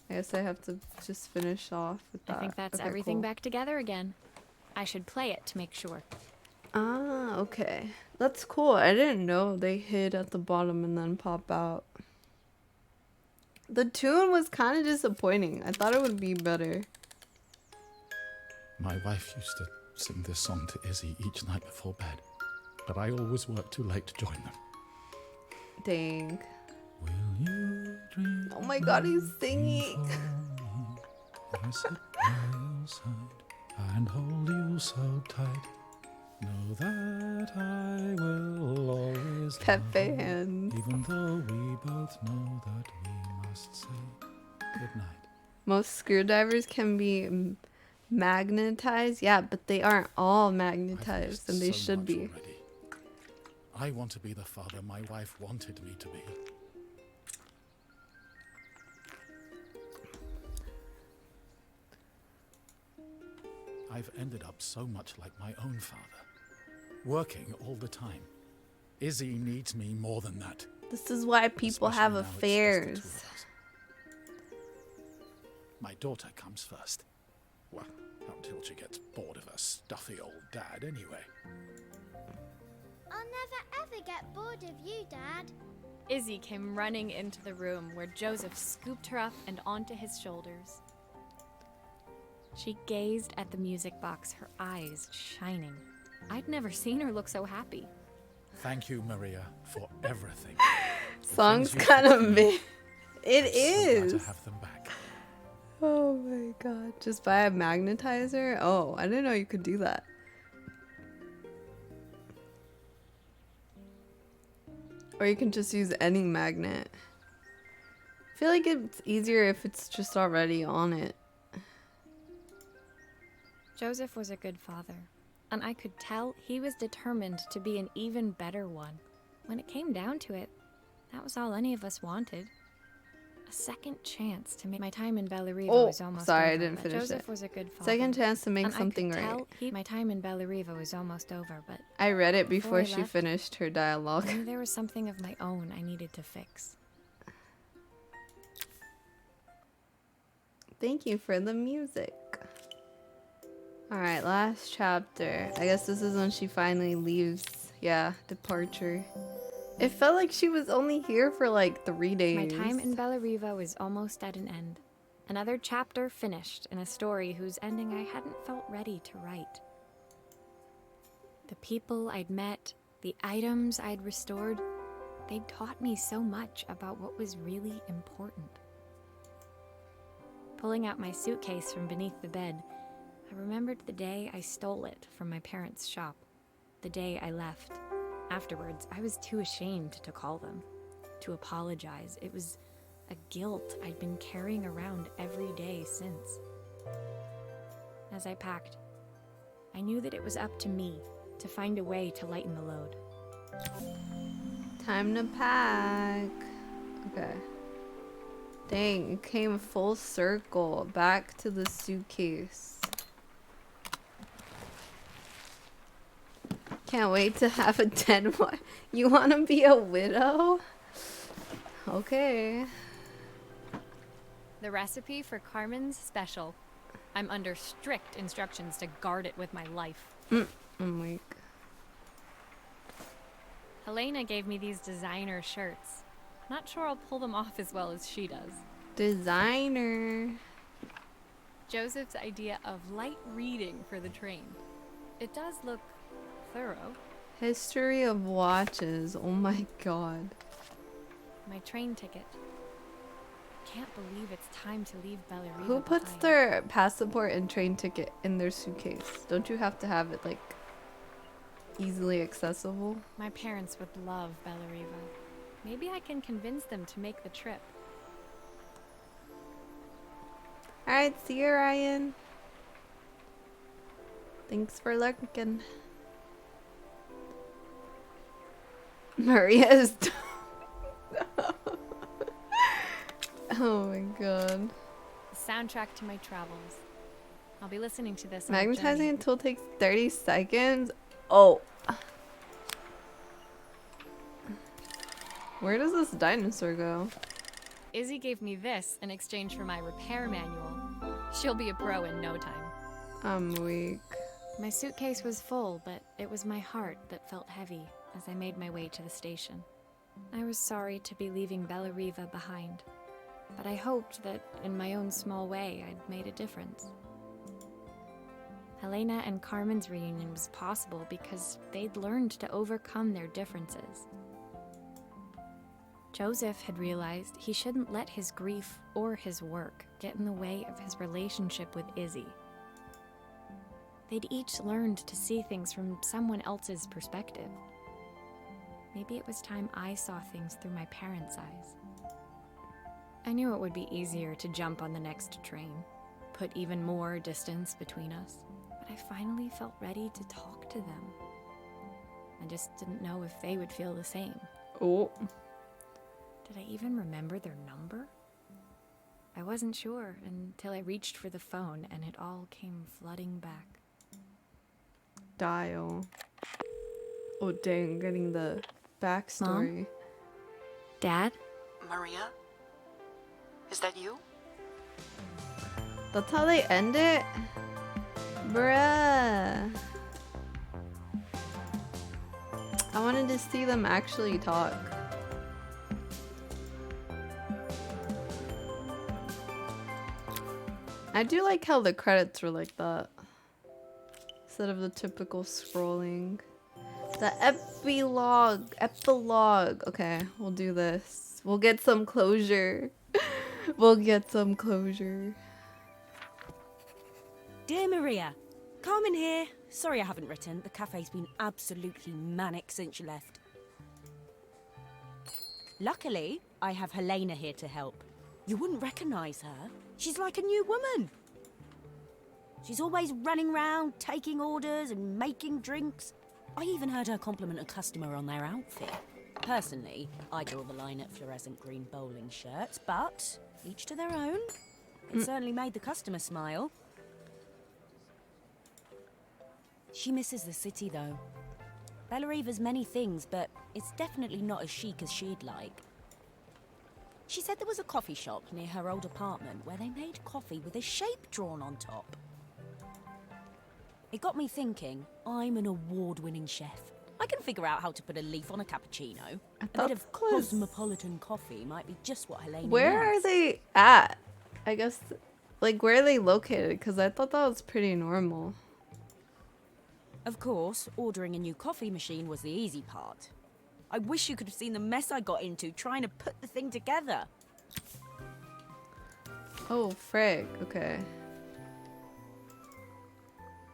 I guess I have to just finish off with that. I think that's Okay, everything cool. back together again. I should play it to make sure. Ah, okay. That's cool. I didn't know they hid at the bottom and then pop out. The tune was kind of disappointing. I thought it would be better. My wife used to sing this song to Izzy each night before bed, but I always worked too late to join them. Dang. Will you dream Oh my god, he's singing. I sit by your side and hold you so tight. Know that I will always Pepe love you, hands. even though we both know that we must say goodnight. Most screwdrivers can be magnetized. Yeah, but they aren't all I've magnetized, missed and they so should much be. already. I want to be the father my wife wanted me to be. I've ended up so much like my own father, working all the time. Izzy needs me more than that. This is why people especially have now it's just the affairs. two of us. My daughter comes first. Well, until she gets bored of her stuffy old dad anyway. I'll never ever get bored of you, Dad. Izzy came running into the room where Joseph scooped her up and onto his shoulders. She gazed at the music box, her eyes shining. I'd never seen her look so happy. Thank you, Maria, for everything. The Song's things you kind did of for me, big. It I'm so glad is. to have them back. Oh my god. Just buy a magnetizer? Oh, I didn't know you could do that. Or you can just use any magnet. I feel like it's easier if it's just already on it. Joseph was a good father, and I could tell he was determined to be an even better one. When it came down to it, that was all any of us wanted. A second chance to make my time in Bellariva Oh, was almost sorry, I over, didn't but finish Joseph it. was a good father. Second chance to make and something I could right. tell my time in Bellariva was almost over, but I read it Before I before she left, finished her dialogue. I knew there was something of my own I needed to fix. Thank you for the music. Alright, last chapter. I guess this is when she finally leaves. Yeah, departure. It felt like she was only here for like 3 days. My time in Bellariva was almost at an end. Another chapter finished in a story whose ending I hadn't felt ready to write. The people I'd met, the items I'd restored, they'd taught me so much about what was really important. Pulling out my suitcase from beneath the bed, I remembered the day I stole it from my parents' shop, the day I left. Afterwards, I was too ashamed to call them, to apologize. It was a guilt I'd been carrying around every day since. As I packed, I knew that it was up to me to find a way to lighten the load. Time to pack. Okay. Dang, it came full circle. Back to the suitcase. Can't wait to have a 10 one. You want to be a widow? Okay. The recipe for Carmen's special. I'm under strict instructions to guard it with my life. I'm weak. Helena gave me these designer shirts. Not sure I'll pull them off as well as she does. Designer. Joseph's idea of light reading for the train. It does look thorough. History of watches. Oh my god. My train ticket. can't believe it's time to leave Bellariva Who puts behind. their passport and train ticket in their suitcase? Don't you have to have it like easily accessible? My parents would love Bellariva. Maybe I can convince them to make the trip. Alright, see you, Ryan. Thanks for lurking. Maria is. Oh my god. The soundtrack to my travels. I'll be listening to this on the Magnetizing journey. a tool takes 30 seconds. Oh. Where does this dinosaur go? Izzy gave me this in exchange for my repair manual. She'll be a pro in no time. I'm weak. My suitcase was full, but it was my heart that felt heavy as I made my way to the station. I was sorry to be leaving Bellariva behind, but I hoped that in my own small way I'd made a difference. Helena and Carmen's reunion was possible because they'd learned to overcome their differences. Joseph had realized he shouldn't let his grief or his work get in the way of his relationship with Izzy. They'd each learned to see things from someone else's perspective. Maybe it was time I saw things through my parents' eyes. I knew it would be easier to jump on the next train, put even more distance between us, but I finally felt ready to talk to them. I just didn't know if they would feel the same. Oh. Did I even remember their number? I wasn't sure until I reached for the phone and it all came flooding back. Dial. Oh dang, getting the backstory. Dad? Maria? Is that you? That's how they end it? Bruh. I wanted to see them actually talk. I do like how the credits were like that. Instead of the typical scrolling. The epilogue. Epilogue. Okay, we'll do this. We'll get some closure. We'll get some closure. Dear Maria, Carmen here. Sorry I haven't written. The cafe's been absolutely manic since you left. Luckily, I have Helena here to help. You wouldn't recognise her. She's like a new woman. She's always running around, taking orders and making drinks. I even heard her compliment a customer on their outfit. Personally, I draw the line at fluorescent green bowling shirts, but each to their own. It certainly made the customer smile. She misses the city, though. Bellariva's many things, but it's definitely not as chic as she'd like. She said there was a coffee shop near her old apartment where they made coffee with a shape drawn on top. It got me thinking, I'm an award-winning chef. I can figure out how to put a leaf on a cappuccino. A bit of cosmopolitan coffee might be just what Helena Where are needs. they at? I guess, like, where are they located? Because I thought that was pretty normal. Of course, ordering a new coffee machine was the easy part. I wish you could have seen the mess I got into trying to put the thing together. Oh, frig. Okay.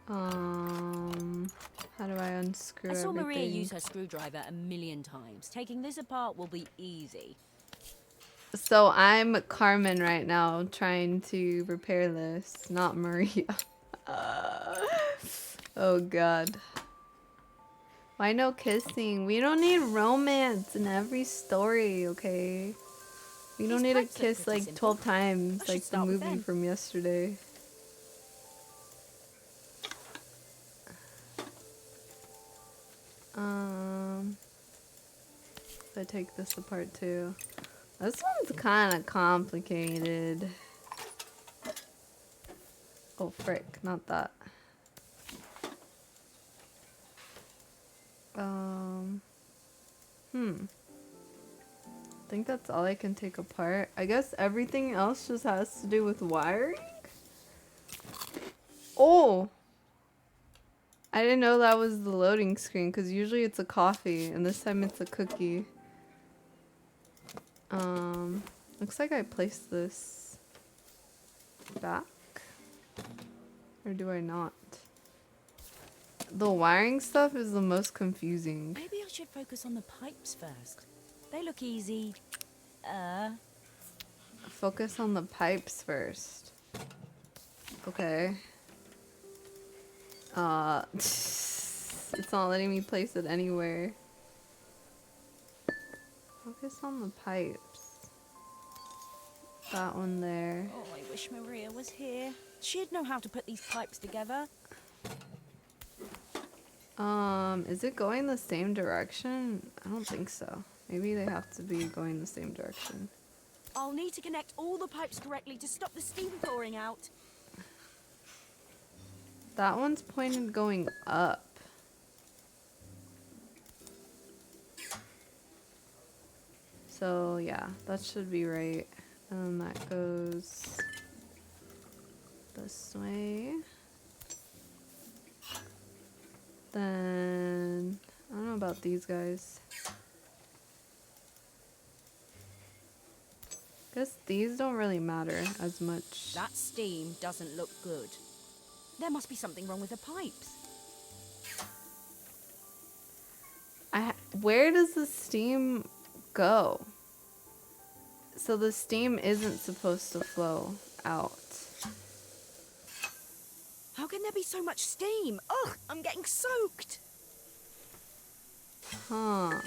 How do I unscrew I saw everything? Maria use her screwdriver a million times. Taking this apart will be easy. So I'm Carmen right now, trying to repair this, not Maria. Oh god. Why no kissing? We don't need romance in every story, okay? We don't These need to pranks are kiss pretty like simple. 12 times I should like the start with movie them. from yesterday. I take this apart too. This one's kind of complicated. Oh frick, not that. I think that's all I can take apart. I guess everything else just has to do with wiring? Oh! I didn't know that was the loading screen because usually it's a coffee and this time it's a cookie. Looks like I placed this back. Or do I not? The wiring stuff is the most confusing. Maybe I should focus on the pipes first. They look easy. Focus on the pipes first. Okay. It's not letting me place it anywhere. Focus on the pipes. That one there. Oh, I wish Maria was here. She'd know how to put these pipes together. Is it going the same direction? I don't think so. Maybe they have to be going the same direction. I'll need to connect all the pipes correctly to stop the steam pouring out. That one's pointed going up. So yeah, that should be right. And then that goes this way. Then I don't know about these guys. Guess these don't really matter as much. That steam doesn't look good. There must be something wrong with the pipes. Where does the steam go? So the steam isn't supposed to flow out. How can there be so much steam? Ugh, I'm getting soaked. Huh.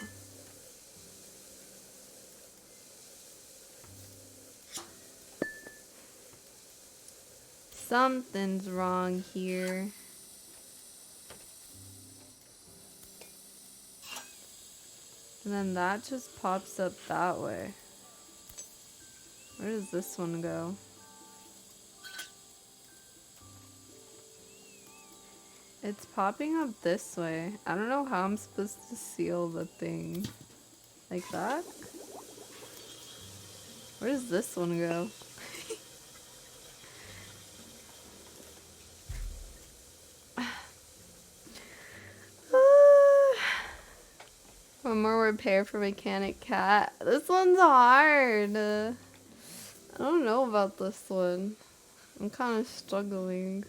Something's wrong here. And then that just pops up that way. Where does this one go? It's popping up this way. I don't know how I'm supposed to seal the thing. Like that? Where does this one go? One more repair for Mechanic Cat. This one's hard. I don't know about this one. I'm kind of struggling.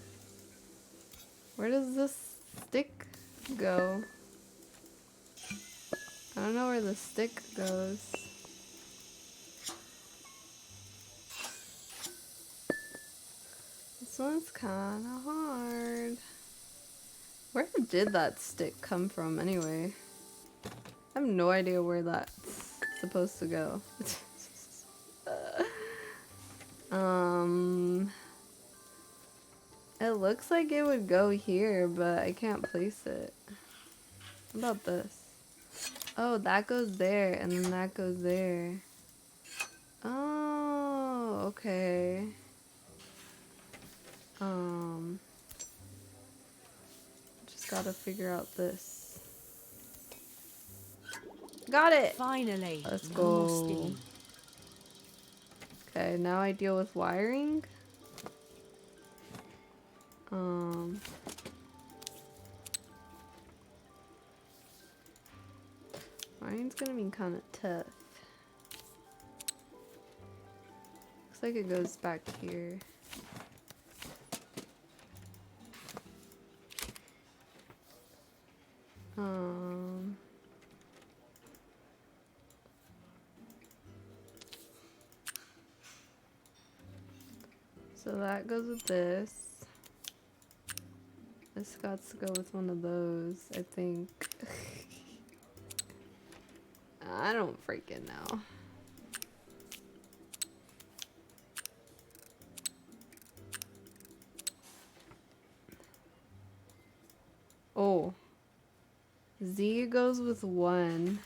Where does this stick go? I don't know where the stick goes. This one's kind of hard. Where did that stick come from anyway? I have no idea where that's supposed to go. It looks like it would go here, but I can't place it. What about this? Oh, that goes there, and then that goes there. Oh, okay. Just gotta figure out this. Got it! Finally. Let's no more go. steam. Okay, now I deal with wiring. Wiring's gonna be kind of tough. Looks like it goes back here. So that goes with this. This got to go with one of those, I think. I don't freaking know. Oh. Z goes with 1.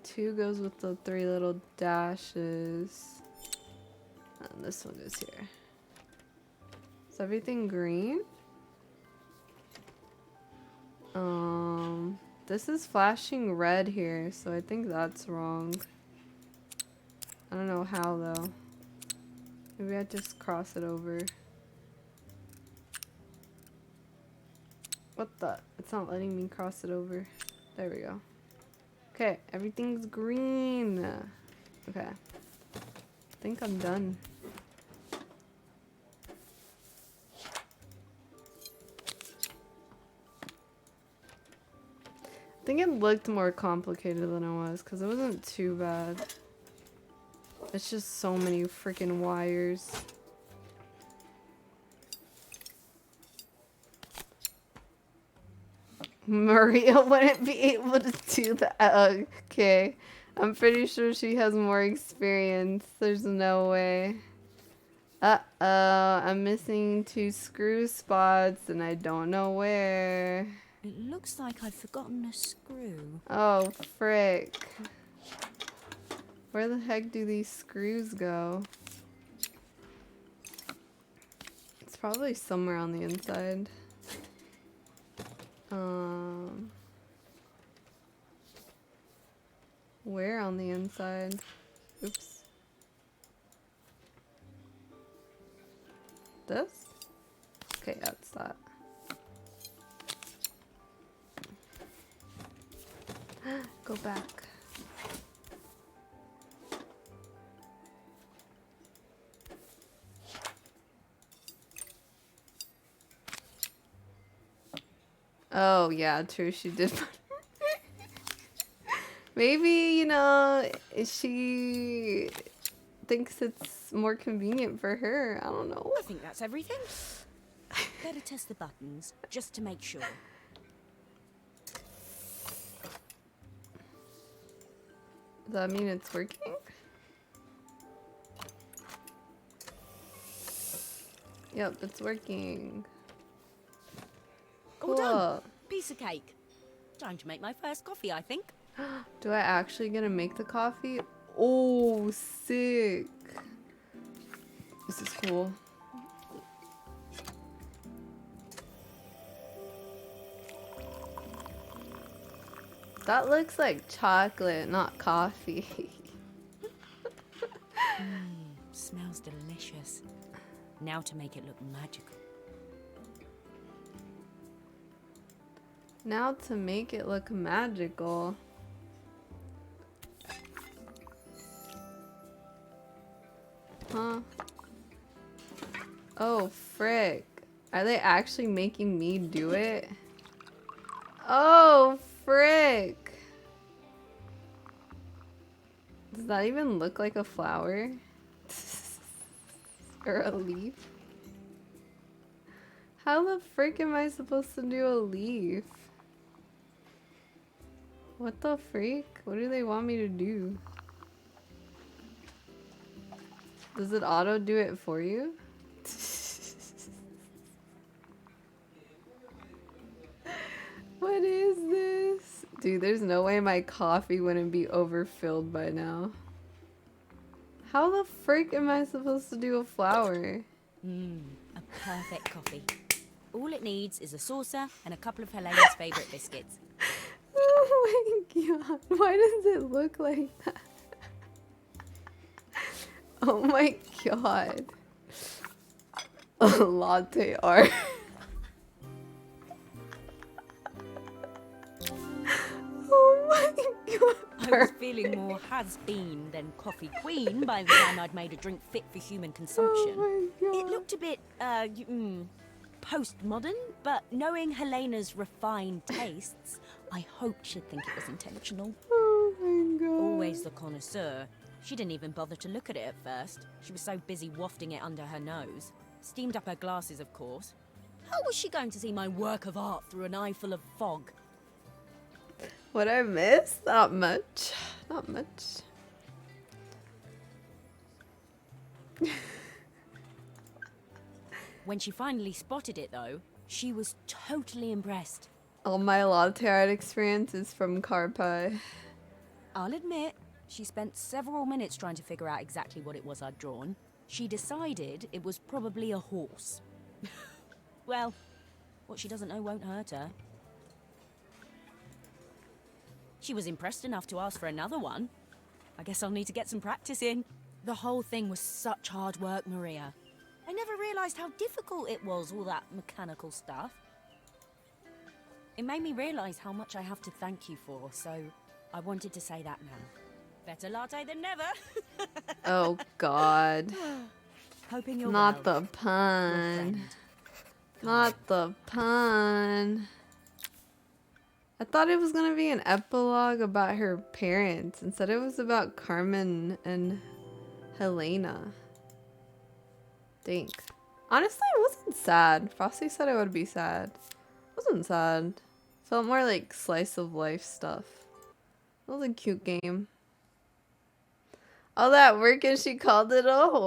2 goes with the 3 little dashes. And this one goes here. Is everything green? This is flashing red here, so I think that's wrong. I don't know how though. Maybe I just cross it over. What the? It's not letting me cross it over. There we go. Okay, everything's green. Okay. I think I'm done. I think it looked more complicated than it was because it wasn't too bad. It's just so many freaking wires. Maria wouldn't be able to do that. Okay. I'm pretty sure she has more experience. There's no way. Uh-oh. I'm missing 2 screw spots and I don't know where. It looks like I've forgotten a screw. Oh, frick. Where the heck do these screws go? It's probably somewhere on the inside. Where on the inside? Oops. This? Okay, that's that. Go back. Oh, yeah, true, she did. Maybe, you know, she thinks it's more convenient for her. I don't know. I think that's everything. Better test the buttons, just to make sure. Does that mean it's working? Yep, it's working. All Cool. done. Piece of cake. Time to make my first coffee, I think. Do I actually get to make the coffee? Oh, sick. This is cool. That looks like chocolate, not coffee. Smells delicious. Now to make it look magical. Now to make it look magical. Huh? Oh, frick. Are they actually making me do it? Oh, frick. Does that even look like a flower? Or a leaf? How the frick am I supposed to do a leaf? What the freak? What do they want me to do? Does it auto do it for you? What is this? Dude, there's no way my coffee wouldn't be overfilled by now. How the frick am I supposed to do a flower? A perfect coffee. All it needs is a saucer and a couple of Helena's favourite biscuits. Oh my god, why does it look like that? Oh my god. Latte art. Oh my god. I was feeling more has-been than coffee queen by the time I'd made a drink fit for human consumption. Oh my god. It looked a bit, postmodern, but knowing Helena's refined tastes, I hoped she'd think it was intentional. Oh my god. Always the connoisseur. She didn't even bother to look at it at first. She was so busy wafting it under her nose. Steamed up her glasses, of course. How was she going to see my work of art through an eye full of fog? What I miss? Not much. Not much. When she finally spotted it, though, she was totally impressed. All my latte art experience is from Carpi. I'll admit, she spent several minutes trying to figure out exactly what it was I'd drawn. She decided it was probably a horse. Well, what she doesn't know won't hurt her. She was impressed enough to ask for another one. I guess I'll need to get some practice in. The whole thing was such hard work, Maria. I never realised how difficult it was, all that mechanical stuff. It made me realise how much I have to thank you for, so I wanted to say that now. Better latte than never. Oh God. Hoping you're Not well. the pun. Friend. Not the pun. I thought it was gonna be an epilogue about her parents. Instead it was about Carmen and Helena. Think. Honestly, it wasn't sad. Frosty said it would be sad. It wasn't sad. Felt more like slice of life stuff. It was a cute game. All that work and she called it a horse.